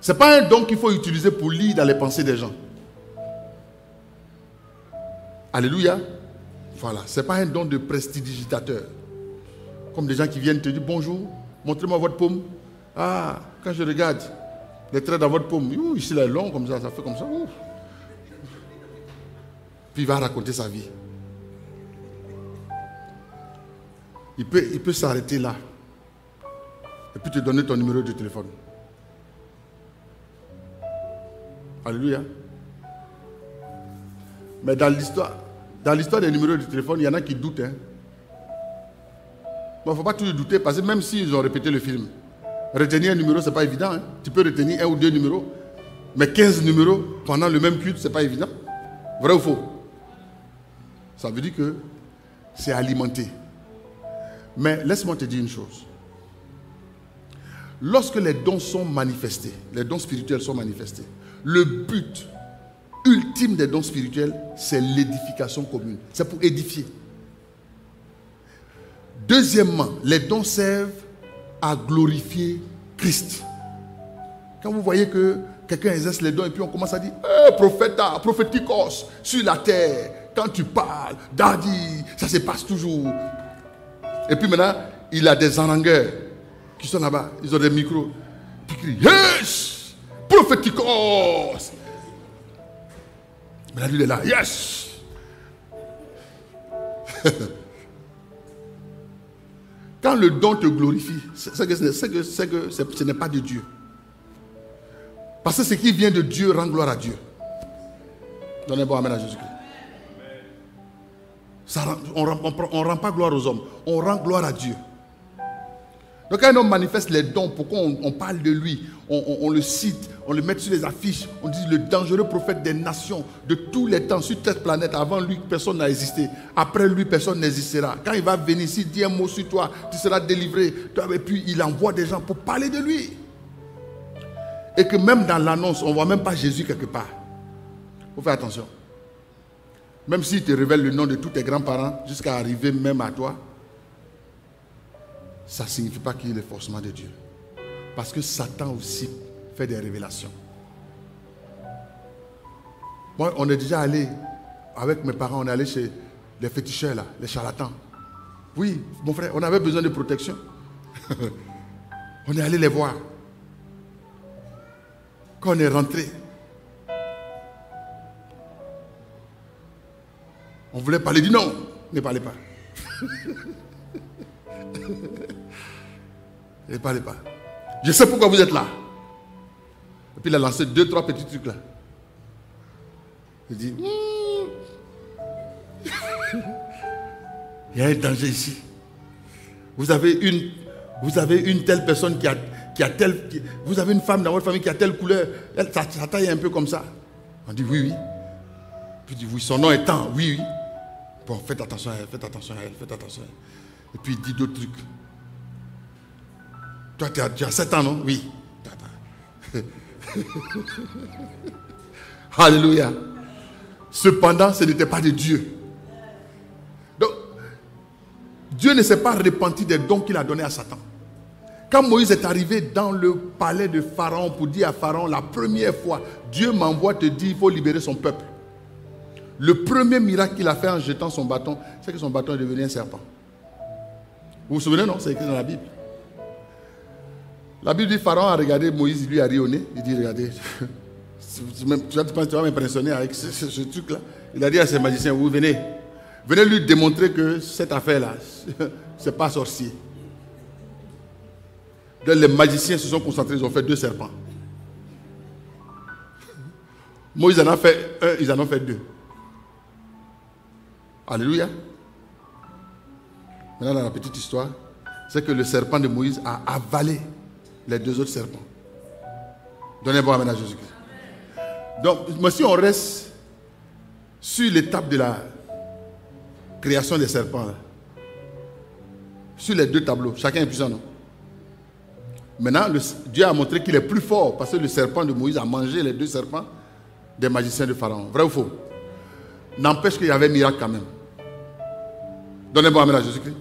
ce n'est pas un don qu'il faut utiliser pour lire dans les pensées des gens. Alléluia. Voilà, ce n'est pas un don de prestidigitateur. Comme des gens qui viennent te dire bonjour, montrez-moi votre paume. Ah, quand je regarde les traits dans votre paume, ici là, long comme ça fait comme ça. Puis il va raconter sa vie. Il peut s'arrêter là et puis te donner ton numéro de téléphone. Alléluia. Mais dans l'histoire des numéros de téléphone, il y en a qui doutent. Bon, il ne faut pas toujours douter parce que même s'ils ont répété le film, retenir un numéro, ce n'est pas évident. Tu peux retenir 1 ou 2 numéros, mais 15 numéros pendant le même culte, ce n'est pas évident. Vrai ou faux? Ça veut dire que c'est alimenté. Mais laisse-moi te dire une chose. Lorsque les dons sont manifestés, les dons spirituels sont manifestés, le but ultime des dons spirituels, c'est l'édification commune. C'est pour édifier. Deuxièmement, les dons servent à glorifier Christ. Quand vous voyez que quelqu'un exerce les dons et puis on commence à dire prophéticos sur la terre, quand tu parles, daddy, ça se passe toujours. Et puis maintenant, il a des harangueurs qui sont là-bas, ils ont des micros, qui crient yes, prophéticos. Mais là, lui, il est là, yes. Quand le don te glorifie, c'est que ce n'est pas de Dieu. Parce que ce qui vient de Dieu rend gloire à Dieu. Donnez un bon amen à Jésus-Christ. On ne rend pas gloire aux hommes, on rend gloire à Dieu. Donc quand un homme manifeste les dons, pourquoi on parle de lui, on le cite, on le met sur les affiches, on dit le dangereux prophète des nations, de tous les temps, sur cette planète, avant lui, personne n'a existé. Après lui, personne n'existera. Quand il va venir ici, dit un mot sur toi, tu seras délivré. Et puis il envoie des gens pour parler de lui. Et que même dans l'annonce, on ne voit même pas Jésus quelque part. Il faut faire attention. Même s'il te révèle le nom de tous tes grands-parents, jusqu'à arriver même à toi, ça ne signifie pas qu'il est forcément de Dieu. Parce que Satan aussi fait des révélations. Moi, on est déjà allé, avec mes parents, on est allé chez les féticheurs, là, les charlatans. Oui, mon frère, on avait besoin de protection. On est allé les voir. Quand on est rentré, on voulait parler, dit non, ne parlez pas. Ne parlez pas. Je sais pourquoi vous êtes là. Et puis il a lancé 2-3 petits trucs là. Il dit, il y a un danger ici. Vous avez Vous avez une telle personne qui a telle... Vous avez une femme dans votre famille qui a telle couleur. Sa taille est un peu comme ça. On dit oui, oui. Puis il dit oui, son nom est tant. Oui, oui. Bon, faites attention à elle, faites attention à elle, faites attention à elle. Et puis il dit d'autres trucs. Toi, tu as 7 ans, non? Oui. Alléluia. Cependant, ce n'était pas de Dieu. Donc, Dieu ne s'est pas repenti des dons qu'il a donnés à Satan. Quand Moïse est arrivé dans le palais de Pharaon pour dire à Pharaon, la première fois, Dieu m'envoie te dire, il faut libérer son peuple. Le premier miracle qu'il a fait en jetant son bâton, c'est que son bâton est devenu un serpent. Vous vous souvenez, non? C'est écrit dans la Bible. La Bible dit, Pharaon a regardé Moïse, il lui a ri au nez. Il dit, regardez, tu vas m'impressionner avec ce truc-là. Il a dit à ses magiciens, vous venez lui démontrer que cette affaire-là, c'est pas sorcier. Donc les magiciens se sont concentrés, ils ont fait 2 serpents. Moïse en a fait 1, ils en ont fait 2. Alléluia. Maintenant, dans la petite histoire, c'est que le serpent de Moïse a avalé les 2 autres serpents. Donnez-moi amen à Jésus-Christ. Donc, si on reste sur l'étape de la création des serpents, là, sur les 2 tableaux, chacun est puissant, non? Maintenant, Dieu a montré qu'il est plus fort parce que le serpent de Moïse a mangé les 2 serpents des magiciens de Pharaon. Vrai ou faux? N'empêche qu'il y avait miracle quand même. Donnez-moi amen à Jésus-Christ.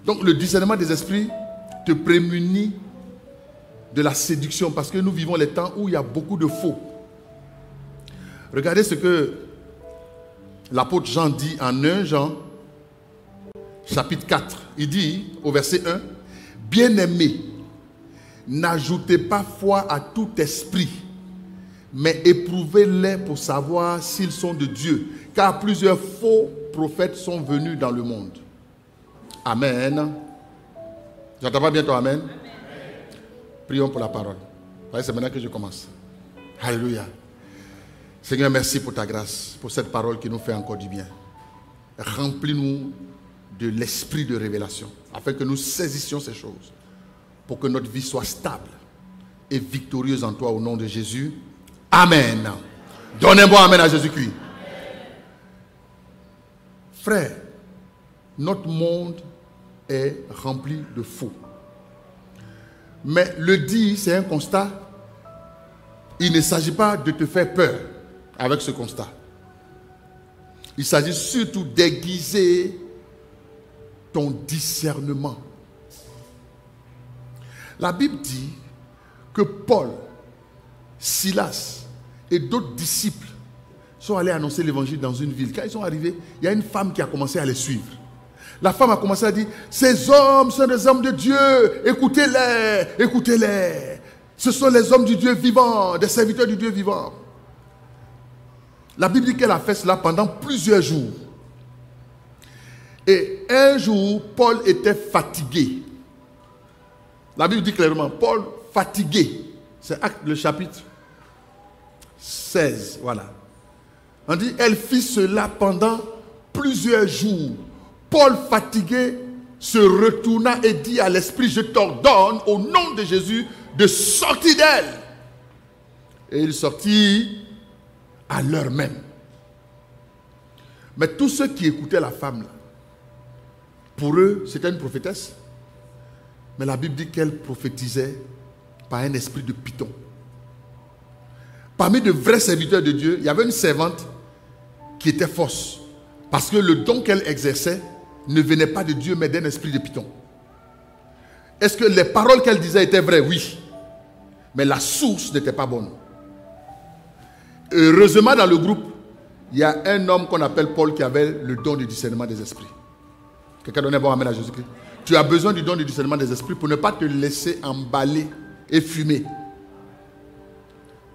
Donc, le discernement des esprits te prémunit de la séduction parce que nous vivons les temps où il y a beaucoup de faux. Regardez ce que l'apôtre Jean dit en 1 Jean chapitre 4. Il dit au verset 1, bien-aimés, n'ajoutez pas foi à tout esprit, mais éprouvez-les pour savoir s'ils sont de Dieu, car plusieurs faux prophètes sont venus dans le monde. Amen. J'entends pas bien toi, amen? Amen. Prions pour la parole. C'est maintenant que je commence. Alléluia. Seigneur, merci pour ta grâce, pour cette parole qui nous fait encore du bien. Remplis-nous de l'esprit de révélation, afin que nous saisissions ces choses, pour que notre vie soit stable et victorieuse en toi, au nom de Jésus. Amen. Donnez-moi amen à Jésus-Christ. Frère, notre monde est rempli de faux. Mais le dire, c'est un constat. Il ne s'agit pas de te faire peur avec ce constat. Il s'agit surtout d'aiguiser ton discernement. La Bible dit que Paul, Silas et d'autres disciples sont allés annoncer l'évangile dans une ville. Quand ils sont arrivés, il y a une femme qui a commencé à les suivre. La femme a commencé à dire, ces hommes sont des hommes de Dieu, écoutez-les, écoutez-les. Ce sont les hommes du Dieu vivant, des serviteurs du Dieu vivant. La Bible dit qu'elle a fait cela pendant plusieurs jours. Et un jour, Paul était fatigué. La Bible dit clairement, Paul fatigué. C'est Actes, le chapitre 16, voilà. On dit, elle fit cela pendant plusieurs jours. Paul fatigué se retourna et dit à l'esprit, je t'ordonne au nom de Jésus de sortir d'elle. Et il sortit à l'heure même. Mais tous ceux qui écoutaient la femme, là, pour eux, c'était une prophétesse. Mais la Bible dit qu'elle prophétisait par un esprit de python. Parmi de vrais serviteurs de Dieu, il y avait une servante qui était fausse. Parce que le don qu'elle exerçait ne venait pas de Dieu, mais d'un esprit de python. Est-ce que les paroles qu'elle disait étaient vraies? Oui. Mais la source n'était pas bonne. Heureusement, dans le groupe, il y a un homme qu'on appelle Paul qui avait le don du discernement des esprits. Quelqu'un donne un bon amen à Jésus-Christ. Tu as besoin du don du discernement des esprits pour ne pas te laisser emballer et fumer.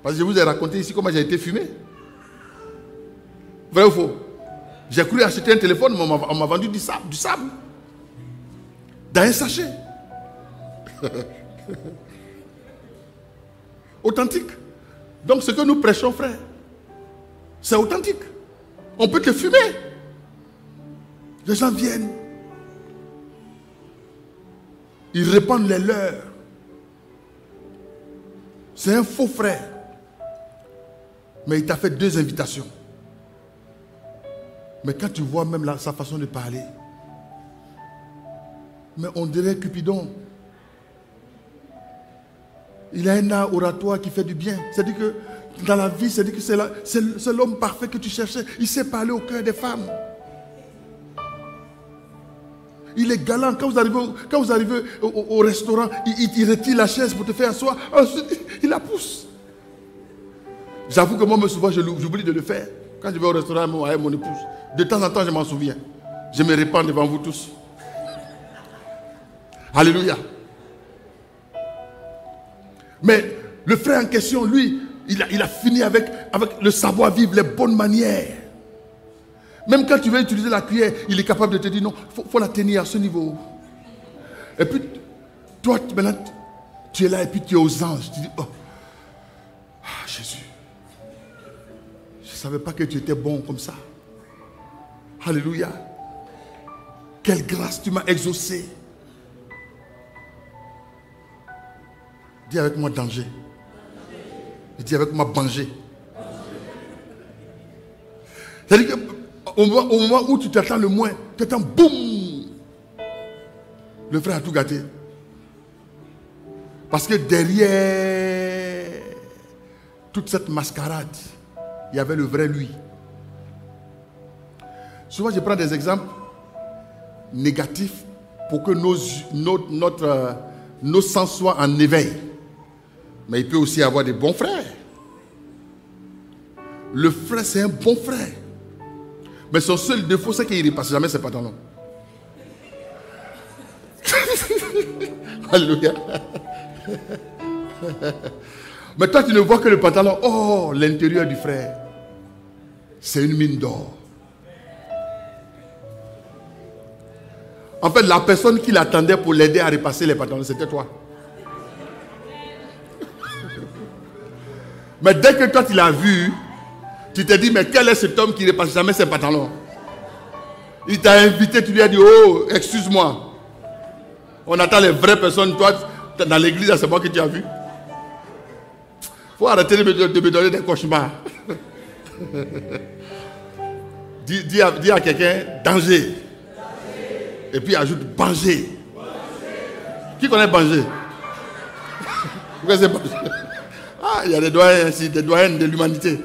Parce que je vous ai raconté ici comment j'ai été fumé. Vrai ou faux? J'ai cru acheter un téléphone, mais on m'a vendu du sable. Dans un sachet. Authentique. Donc ce que nous prêchons, frère, c'est authentique. On peut te fumer. Les gens viennent. Ils répandent les leurs. C'est un faux frère. Mais il t'a fait 2 invitations. Mais quand tu vois même sa façon de parler, mais on dirait Cupidon. Il a un art oratoire qui fait du bien. C'est-à-dire que dans la vie, c'est-à-dire que c'est l'homme parfait que tu cherchais. Il sait parler au cœur des femmes. Il est galant. Quand vous arrivez au restaurant, il retire la chaise pour te faire asseoir. Ensuite, il la pousse. J'avoue que moi, souvent, j'oublie de le faire. Quand je vais au restaurant avec mon épouse, de temps en temps, je m'en souviens. Je me répands devant vous tous. Alléluia. Mais le frère en question, lui, il a fini avec le savoir-vivre, les bonnes manières. Même quand tu veux utiliser la cuillère, il est capable de te dire non, il faut la tenir à ce niveau. Et puis, toi, maintenant, tu es là et puis tu es aux anges. Tu dis, oh, Jésus, je ne savais pas que tu étais bon comme ça. Alléluia. Quelle grâce tu m'as exaucé. Dis avec moi danger. Et dis avec moi danger. C'est-à-dire qu'au moment où tu t'attends le moins, tu attends boum. Le frère a tout gâté. Parce que derrière toute cette mascarade, il y avait le vrai lui. Souvent, je prends des exemples négatifs pour que nos sens soient en éveil. Mais il peut aussi y avoir des bons frères. Le frère, c'est un bon frère. Mais son seul défaut, c'est qu'il ne repasse jamais ses pantalons. Alléluia. Mais toi, tu ne vois que le pantalon. Oh, l'intérieur du frère. C'est une mine d'or. En fait, la personne qui l'attendait pour l'aider à repasser les pantalons, c'était toi. Mais dès que toi tu l'as vu, tu t'es dit, mais quel est cet homme qui ne repasse jamais ses pantalons? Il t'a invité, tu lui as dit, oh, excuse-moi. On attend les vraies personnes. Toi, dans l'église, c'est moi que tu as vu. Il faut arrêter de me donner des cauchemars. dis à quelqu'un, danger. Et puis ajoute Banger. Qui connaît Banger? Vous connaissez Banger? Ah, il y a des doyens ici, des doyennes de l'humanité.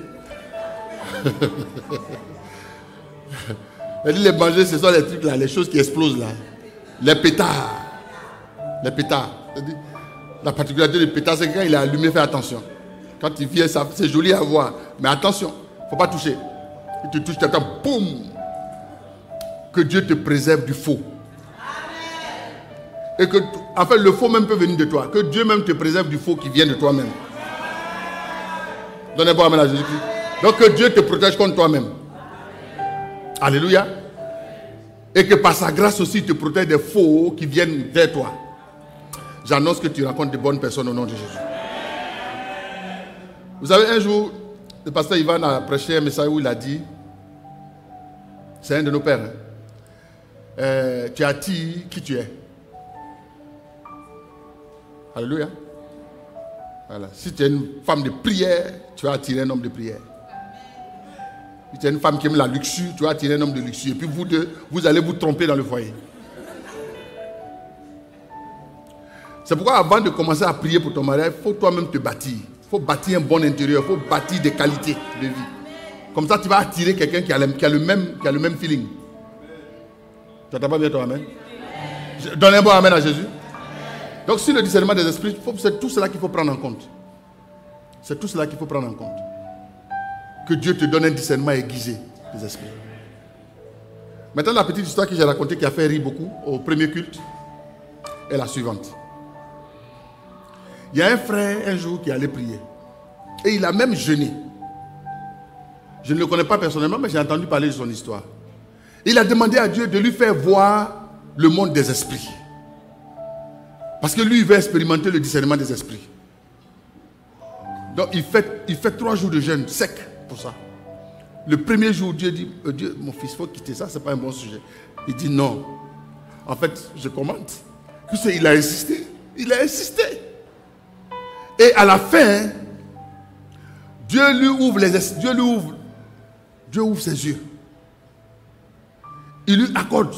Les Banger, ce sont les trucs là, les choses qui explosent là. Les pétards. Les pétards. La particularité du pétard, c'est que quand il est allumé, fais attention. Quand il vient, c'est joli à voir. Mais attention, il ne faut pas toucher. Il te touche, tu attends, boum. Que Dieu te préserve du faux. Et que, en fait, le faux même peut venir de toi. Que Dieu même te préserve du faux qui vient de toi-même. Donnez-moi amen à Jésus-Christ. Donc que Dieu te protège contre toi-même. Alléluia. Et que par sa grâce aussi, il te protège des faux qui viennent vers toi. J'annonce que tu rencontres de bonnes personnes au nom de Jésus. Vous savez, un jour, le pasteur Ivan a prêché un message où il a dit, c'est un de nos pères, tu attires qui tu es. Alléluia. Voilà. Si tu es une femme de prière, tu vas attirer un homme de prière. Si tu es une femme qui aime la luxure, tu vas attirer un homme de luxure. Et puis vous deux, vous allez vous tromper dans le foyer. C'est pourquoi avant de commencer à prier pour ton mariage, il faut toi-même te bâtir. Il faut bâtir un bon intérieur, il faut bâtir des qualités de vie. Comme ça, tu vas attirer quelqu'un qui a le même feeling. Tu n'entends pas bien ton amen? Donne un bon amen à Jésus. Donc, sur le discernement des esprits, c'est tout cela qu'il faut prendre en compte. C'est tout cela qu'il faut prendre en compte. Que Dieu te donne un discernement aiguisé des esprits. Maintenant, la petite histoire que j'ai racontée qui a fait rire beaucoup au premier culte est la suivante. Il y a un frère un jour qui allait prier. Et il a même jeûné. Je ne le connais pas personnellement, mais j'ai entendu parler de son histoire. Il a demandé à Dieu de lui faire voir le monde des esprits. Parce que lui, il veut expérimenter le discernement des esprits. Donc, il fait 3 jours de jeûne sec pour ça. Le premier jour, Dieu dit, mon fils, il faut quitter ça, ce n'est pas un bon sujet. Il dit non. En fait, je commente. Il a insisté. Il a insisté. Et à la fin, Dieu ouvre ses yeux. Il lui accorde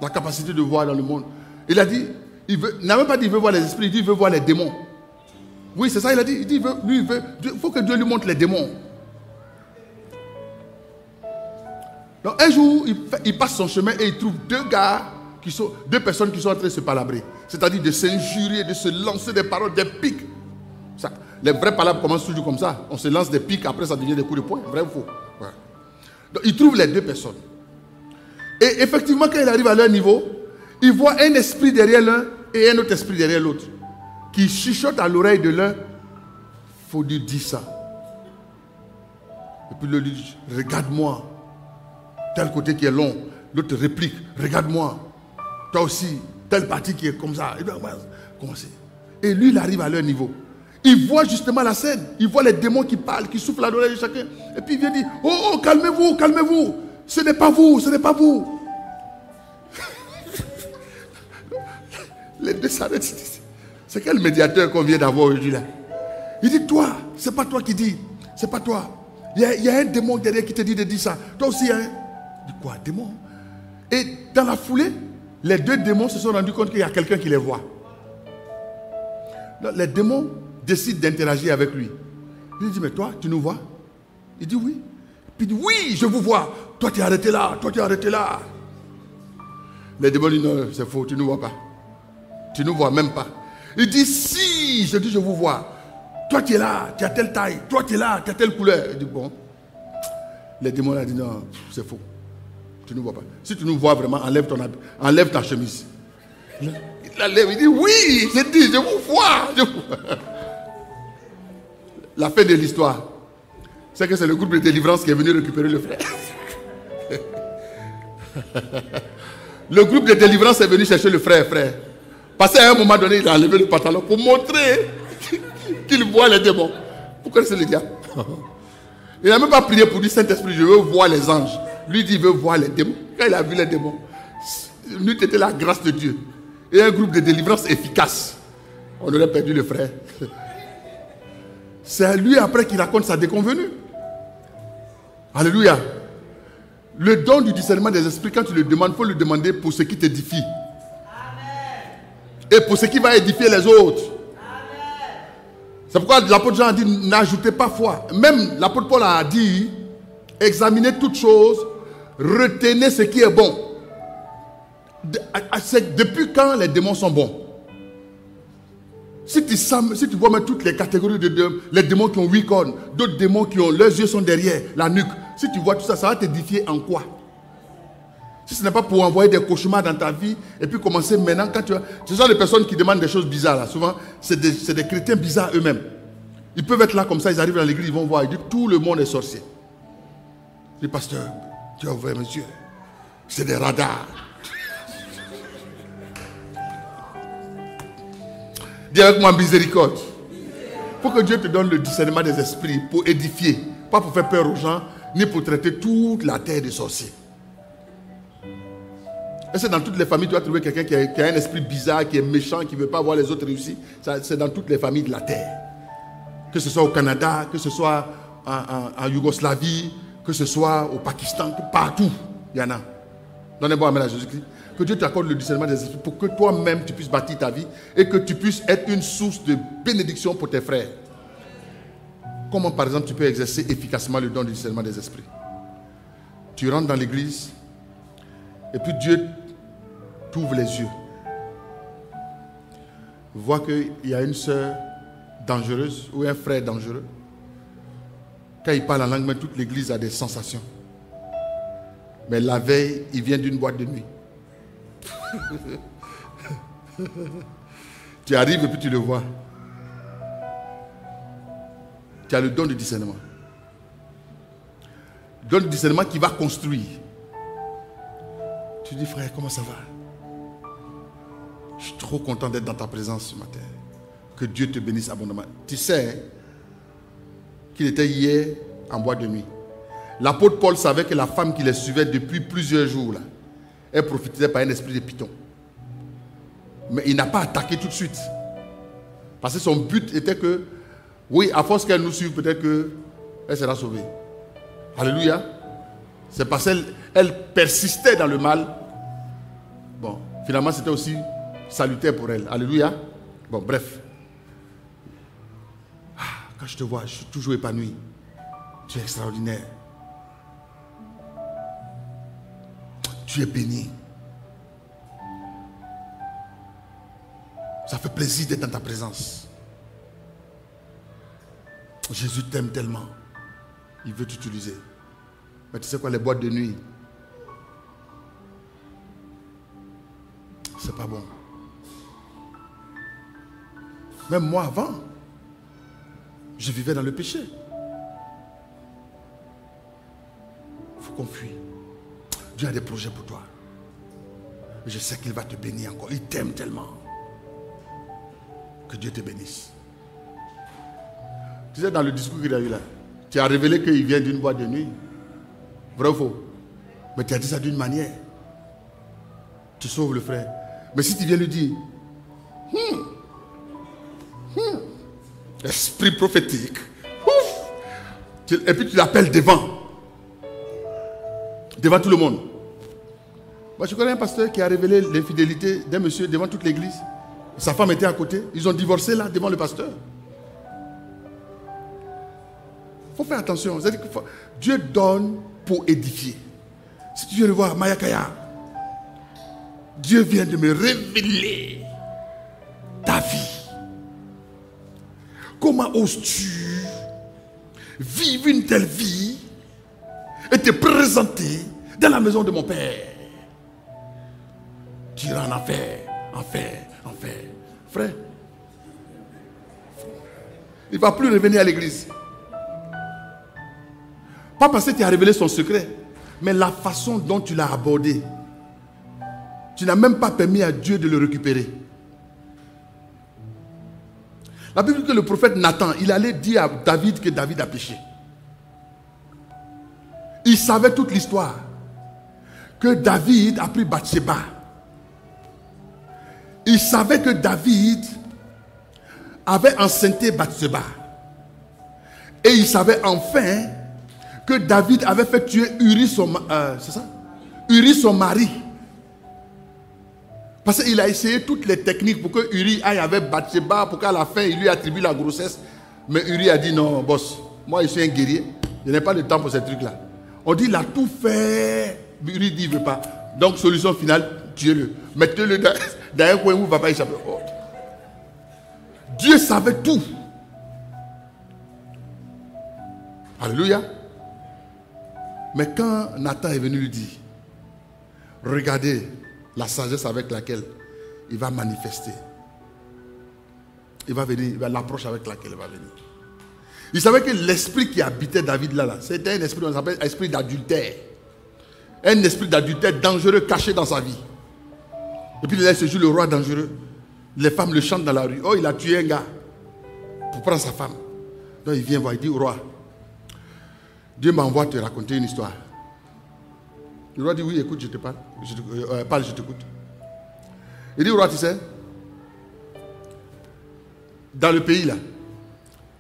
la capacité de voir dans le monde. Il a dit, il n'a même pas dit qu'il veut voir les esprits, il dit qu'il veut voir les démons. Oui, c'est ça, il a dit. Il dit, il faut que Dieu lui montre les démons. Donc un jour, il passe son chemin et il trouve deux personnes qui sont en train de se palabrer. C'est-à-dire de s'injurier, de se lancer des paroles, des pics. Ça, les vraies palabres commencent toujours comme ça. On se lance des pics, après ça devient des coups de poing. Vrai ou faux? Ouais. Donc il trouve les deux personnes. Et effectivement, quand il arrive à leur niveau, il voit un esprit derrière l'un et un autre esprit derrière l'autre, qui chuchote à l'oreille de l'un. Faut lui dire ça. Et puis le dit, regarde-moi. Tel côté qui est long, l'autre réplique, regarde-moi. Toi aussi, telle partie qui est comme ça. Et bien, comment c'est? Et lui, il arrive à leur niveau. Il voit justement la scène. Il voit les démons qui parlent, qui soufflent à l'oreille de chacun. Et puis il vient dire, oh, calmez-vous, calmez-vous. Ce n'est pas vous, ce n'est pas vous. Les deux s'arrêtent. C'est quel médiateur qu'on vient d'avoir aujourd'hui là? Il dit, toi, c'est pas toi qui dis. C'est pas toi. Il y a un démon derrière qui te dit de dire ça. Toi aussi, hein? Il dit quoi, démon? Et dans la foulée, les deux démons se sont rendus compte qu'il y a quelqu'un qui les voit. Donc, les démons décident d'interagir avec lui. Il dit, mais toi, tu nous vois? Il dit oui. Puis il dit, oui, je vous vois. Toi, tu es arrêté là. Toi, tu es arrêté là. Les démons disent, non, c'est faux, tu ne nous vois pas. Tu ne nous vois même pas. Il dit, si, je dis, je vous vois. Toi, tu es là, tu as telle taille. Toi, tu es là, tu as telle couleur. Il dit, bon. Les démons ont dit, non, c'est faux. Tu ne nous vois pas. Si tu nous vois vraiment, enlève ta chemise. Il la lève, il dit, oui, je dis, je vous vois. La fin de l'histoire, c'est que c'est le groupe de délivrance qui est venu récupérer le frère. Le groupe de délivrance est venu chercher le frère. Parce qu'à un moment donné, il a enlevé le pantalon pour montrer qu'il voit les démons. Vous connaissez le diable? Il n'a même pas prié pour dire, Saint-Esprit, je veux voir les anges. Lui dit, il veut voir les démons. Quand il a vu les démons, lui, c'était la grâce de Dieu. Et un groupe de délivrance efficace. On aurait perdu le frère. C'est à lui après qu'il raconte sa déconvenue. Alléluia. Le don du discernement des esprits, quand tu le demandes, il faut le demander pour ce qui t'édifie. Et pour ce qui va édifier les autres. C'est pourquoi l'apôtre Jean a dit, n'ajoutez pas foi. Même l'apôtre Paul a dit, examinez toutes choses, retenez ce qui est bon. Depuis quand les démons sont bons? Si tu vois même toutes les catégories de démons, les démons qui ont 8 cornes, d'autres démons qui ont leurs yeux sont derrière la nuque. Si tu vois tout ça, ça va t'édifier en quoi? Si ce n'est pas pour envoyer des cauchemars dans ta vie et puis commencer maintenant, quand tu as... Ce sont les personnes qui demandent des choses bizarres là. Souvent, c'est des chrétiens bizarres eux-mêmes. Ils peuvent être là comme ça, ils arrivent dans l'église, ils vont voir, ils disent tout le monde est sorcier. Je dis, pasteur, tu as ouvert mes yeux. C'est des radars. Dis avec moi miséricorde. Il faut que Dieu te donne le discernement des esprits pour édifier, pas pour faire peur aux gens, ni pour traiter toute la terre de sorciers. Et c'est dans toutes les familles, tu vas trouver quelqu'un qui a un esprit bizarre, qui est méchant, qui ne veut pas voir les autres réussir. C'est dans toutes les familles de la terre. Que ce soit au Canada, que ce soit en Yougoslavie, que ce soit au Pakistan, partout, il y en a. Donnez bon amen à Jésus-Christ. Que Dieu t'accorde le discernement des esprits pour que toi-même tu puisses bâtir ta vie et que tu puisses être une source de bénédiction pour tes frères. Comment par exemple tu peux exercer efficacement le don du discernement des esprits? Tu rentres dans l'église et puis Dieu t'ouvre les yeux. Vois qu'il y a une sœur dangereuse ou un frère dangereux. Quand il parle en langue, toute l'église a des sensations. Mais la veille, il vient d'une boîte de nuit. Tu arrives et puis tu le vois. Tu as le don de discernement. Le don de discernement qui va construire. Tu dis, frère, comment ça va? Je suis trop content d'être dans ta présence ce matin. Que Dieu te bénisse abondamment. Tu sais qu'il était hier en boîte de nuit. L'apôtre Paul savait que la femme qui les suivait depuis plusieurs jours, là, elle profitait par un esprit de python. Mais il n'a pas attaqué tout de suite. Parce que son but était que, oui, à force qu'elle nous suive, peut-être qu'elle sera sauvée. Alléluia. C'est parce qu'elle persistait dans le mal. Bon, finalement, c'était aussi salutaire pour elle. Alléluia. Bon, bref. Quand je te vois, je suis toujours épanoui. Tu es extraordinaire. Tu es béni. Ça fait plaisir d'être dans ta présence. Jésus t'aime tellement. Il veut t'utiliser. Mais tu sais quoi, les boîtes de nuit, c'est pas bon. Même moi avant, je vivais dans le péché. Il faut qu'on fuit. Dieu a des projets pour toi. Je sais qu'il va te bénir encore. Il t'aime tellement. Que Dieu te bénisse. Tu sais, dans le discours qu'il a eu là, tu as révélé qu'il vient d'une boîte de nuit. Vrai ou faux? Mais tu as dit ça d'une manière. Tu sauves le frère. Mais si tu viens lui dire, esprit prophétique, et puis tu l'appelles devant tout le monde. Moi, je connais un pasteur qui a révélé l'infidélité d'un monsieur devant toute l'église. Sa femme était à côté. Ils ont divorcé là, devant le pasteur. Il faut faire attention. Dieu donne pour édifier. Si tu viens le voir, Mayakaya, Dieu vient de me révéler ta vie. Comment oses-tu vivre une telle vie et te présenter dans la maison de mon père? Tu iras en enfer. Frère, il ne va plus revenir à l'église. Pas parce que tu as révélé son secret, mais la façon dont tu l'as abordé. Tu n'as même pas permis à Dieu de le récupérer. La Bible dit que le prophète Nathan, il allait dire à David que David a péché. Il savait toute l'histoire. Que David a pris Bathsheba. Il savait que David avait enceinté Bathsheba. Et il savait enfin que David avait fait tuer Uri son mari. Parce qu'il a essayé toutes les techniques pour que Uri aille avec Bathsheba, pour qu'à la fin il lui attribue la grossesse. Mais Uri a dit non, boss, moi je suis un guerrier, je n'ai pas le temps pour ces trucs-là. On dit il a tout fait. Uri dit il ne veut pas. Donc solution finale, tuez-le. Mettez-le dans un coin où il ne va pas échapper. Oh. Dieu savait tout. Alléluia. Mais quand Nathan est venu lui dire, regardez la sagesse avec laquelle il va manifester. Il va venir, l'approche avec laquelle il va venir. Il savait que l'esprit qui habitait David là, c'était un esprit, on s'appelle esprit d'adultère. Un esprit d'adultère dangereux caché dans sa vie. Et puis là, il se joue le roi dangereux. Les femmes le chantent dans la rue. Oh, il a tué un gars pour prendre sa femme. Donc il vient voir, il dit au roi, Dieu m'envoie te raconter une histoire. Le roi dit oui, écoute, je te parle. Parle, je t'écoute. Il dit au roi, tu sais, dans le pays là,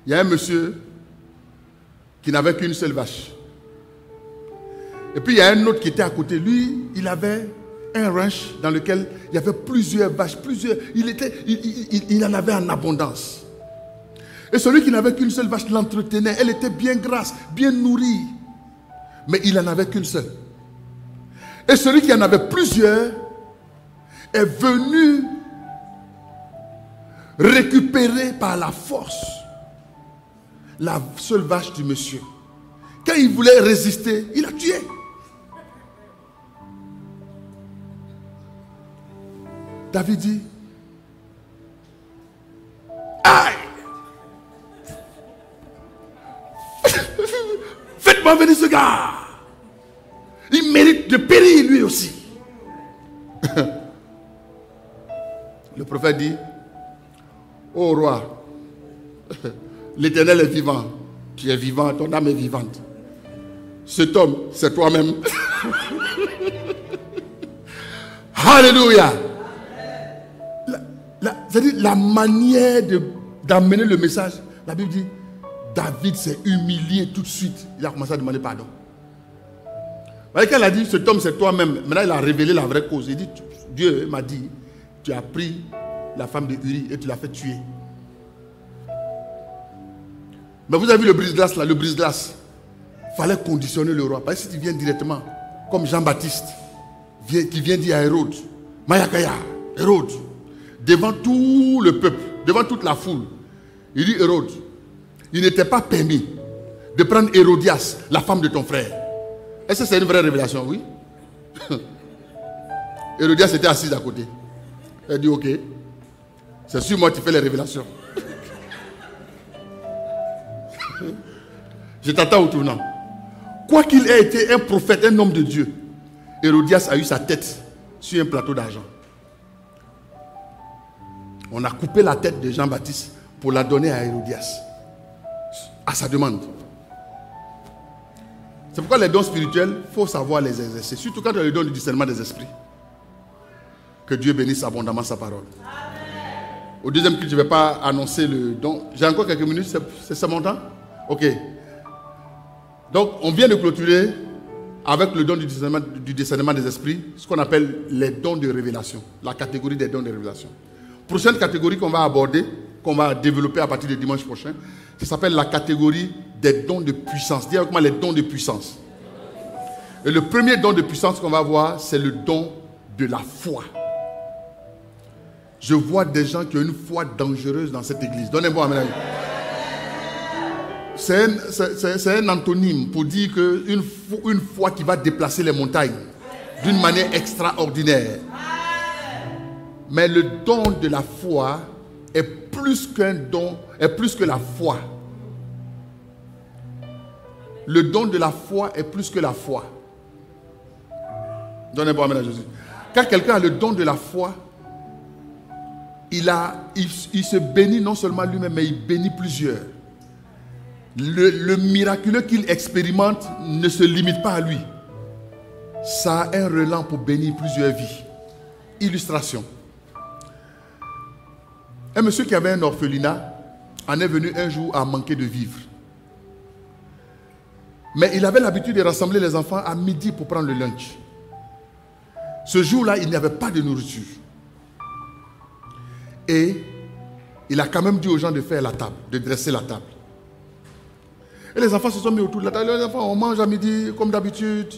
il y a un monsieur qui n'avait qu'une seule vache. Et puis il y a un autre qui était à côté. Lui, il avait un ranch dans lequel il y avait plusieurs vaches, il en avait en abondance. Et celui qui n'avait qu'une seule vache l'entretenait. Elle était bien grasse, bien nourrie. Mais il n'en avait qu'une seule. Et celui qui en avait plusieurs est venu récupérer par la force la seule vache du monsieur. Quand il voulait résister, il a tué. David dit, aïe! Faites-moi venir ce gars. Il mérite de périr lui aussi. Le prophète dit, ô roi, l'Éternel est vivant. Tu es vivant, ton âme est vivante. Cet homme, c'est toi-même. Alléluia. C'est-à-dire la manière d'amener le message. La Bible dit, David s'est humilié tout de suite. Il a commencé à demander pardon. Vous voyez, quand il a dit, cet homme c'est toi-même, maintenant il a révélé la vraie cause. Il dit, Dieu m'a dit, tu as pris la femme de Uri et tu l'as fait tuer. Mais vous avez vu le brise-glace là, le brise-glace. Il fallait conditionner le roi. Parce que si tu viens directement, comme Jean-Baptiste, qui vient dire à Hérode, Mayakaya, Hérode, devant tout le peuple, devant toute la foule, il dit, Hérode, il n'était pas permis de prendre Hérodias, la femme de ton frère. Est-ce que c'est une vraie révélation? Oui. Hérodias était assise à côté. Elle dit, ok, c'est sûr, moi, tu fais les révélations. Je t'attends au tournant. Quoi qu'il ait été un prophète, un homme de Dieu, Hérodias a eu sa tête sur un plateau d'argent. On a coupé la tête de Jean-Baptiste pour la donner à Hérodias, à sa demande. C'est pourquoi les dons spirituels, il faut savoir les exercer. Surtout quand on a le don du discernement des esprits. Que Dieu bénisse abondamment sa parole. Au deuxième culte, je ne vais pas annoncer le don. J'ai encore quelques minutes, c'est mon temps? Ok. Donc, on vient de clôturer avec le don du discernement des esprits, ce qu'on appelle les dons de révélation. La catégorie des dons de révélation. Prochaine catégorie qu'on va aborder, qu'on va développer à partir de dimanche prochain, ça s'appelle la catégorie des dons de puissance. Dis avec moi les dons de puissance. Et le premier don de puissance qu'on va voir, c'est le don de la foi. Je vois des gens qui ont une foi dangereuse dans cette église. Donnez-moi un amen. C'est un antonyme pour dire qu'une foi qui va déplacer les montagnes d'une manière extraordinaire. Mais le don de la foi est plus qu'un don, est plus que la foi. Le don de la foi est plus que la foi. Donnez-moi un amen à Jésus. Quand quelqu'un a le don de la foi, il se bénit non seulement lui-même, mais il bénit plusieurs. Le miraculeux qu'il expérimente ne se limite pas à lui. Ça a un relent pour bénir plusieurs vies. Illustration. Un monsieur qui avait un orphelinat en est venu un jour à manquer de vivre. Mais il avait l'habitude de rassembler les enfants à midi pour prendre le lunch. Ce jour-là, il n'y avait pas de nourriture. Et il a quand même dit aux gens de faire la table, de dresser la table. Et les enfants se sont mis autour de la table. Les enfants, on mange à midi comme d'habitude.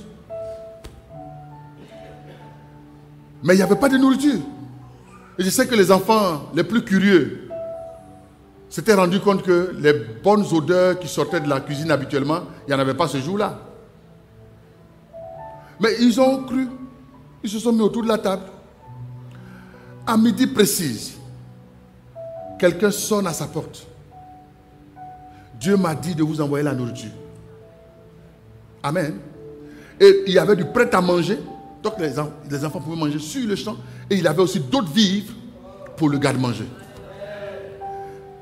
Mais il n'y avait pas de nourriture. Et je sais que les enfants les plus curieux s'étaient rendus compte que les bonnes odeurs qui sortaient de la cuisine habituellement, il n'y en avait pas ce jour-là. Mais ils ont cru. Ils se sont mis autour de la table. À midi précise, quelqu'un sonne à sa porte. Dieu m'a dit de vous envoyer la nourriture. Amen. Et il y avait du prêt à manger. Donc les enfants pouvaient manger sur le champ. Et il avait aussi d'autres vivres pour le garde-manger.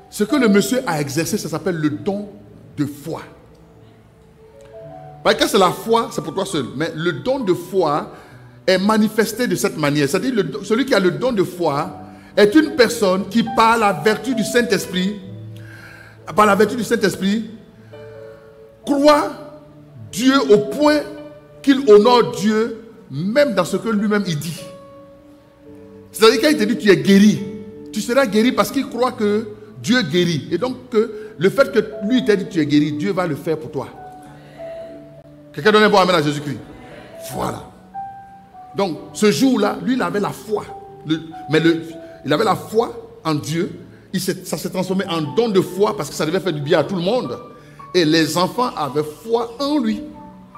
Ce que le monsieur a exercé, ça s'appelle le don de foi. Parce que c'est la foi, c'est pour toi seul. Mais le don de foi est manifesté de cette manière. C'est-à-dire celui qui a le don de foi est une personne qui, par la vertu du Saint-Esprit, croit Dieu au point qu'il honore Dieu même dans ce que lui-même il dit. C'est-à-dire quand il te dit tu es guéri, tu seras guéri parce qu'il croit que Dieu guérit. Et donc le fait que lui il t'a dit tu es guéri, Dieu va le faire pour toi. Quelqu'un donne un bon amen à Jésus-Christ. Voilà. Donc ce jour-là, lui il avait la foi. Il avait la foi en Dieu. Ça s'est transformé en don de foi parce que ça devait faire du bien à tout le monde. Et les enfants avaient foi en lui.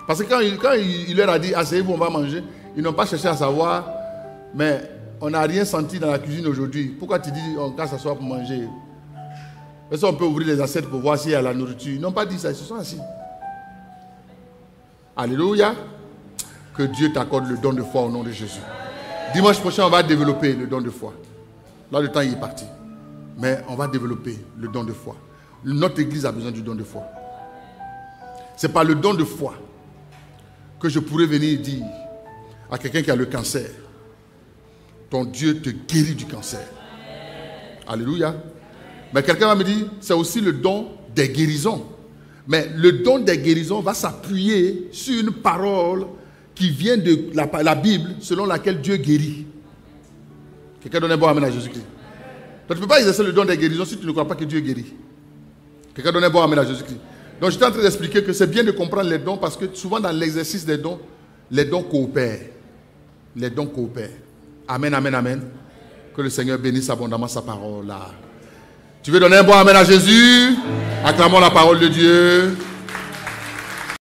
Parce que quand il leur a dit, asseyez-vous, on va manger, ils n'ont pas cherché à savoir, mais on n'a rien senti dans la cuisine aujourd'hui. Pourquoi tu dis, on va s'asseoir pour manger? Est-ce qu'on peut ouvrir les assiettes pour voir s'il y a la nourriture? Ils n'ont pas dit ça, ils se sont assis. Alléluia. Que Dieu t'accorde le don de foi au nom de Jésus. Dimanche prochain, on va développer le don de foi. Là, le temps il est parti. Mais on va développer le don de foi. Notre église a besoin du don de foi. C'est par le don de foi que je pourrais venir dire à quelqu'un qui a le cancer, ton Dieu te guérit du cancer. Alléluia. Mais quelqu'un va me dire, c'est aussi le don des guérisons. Mais le don des guérisons va s'appuyer sur une parole qui vient de la Bible, selon laquelle Dieu guérit. Quelqu'un donne un bon amen à Jésus-Christ. Donc tu ne peux pas exercer le don des guérisons si tu ne crois pas que Dieu guérit. Quelqu'un donne un bon amen à Jésus-Christ. Donc j'étais en train d'expliquer que c'est bien de comprendre les dons parce que souvent dans l'exercice des dons, les dons coopèrent. Les dons coopèrent. Amen, amen, amen. Que le Seigneur bénisse abondamment sa parole là. Tu veux donner un bon amen à Jésus? Acclamons la parole de Dieu.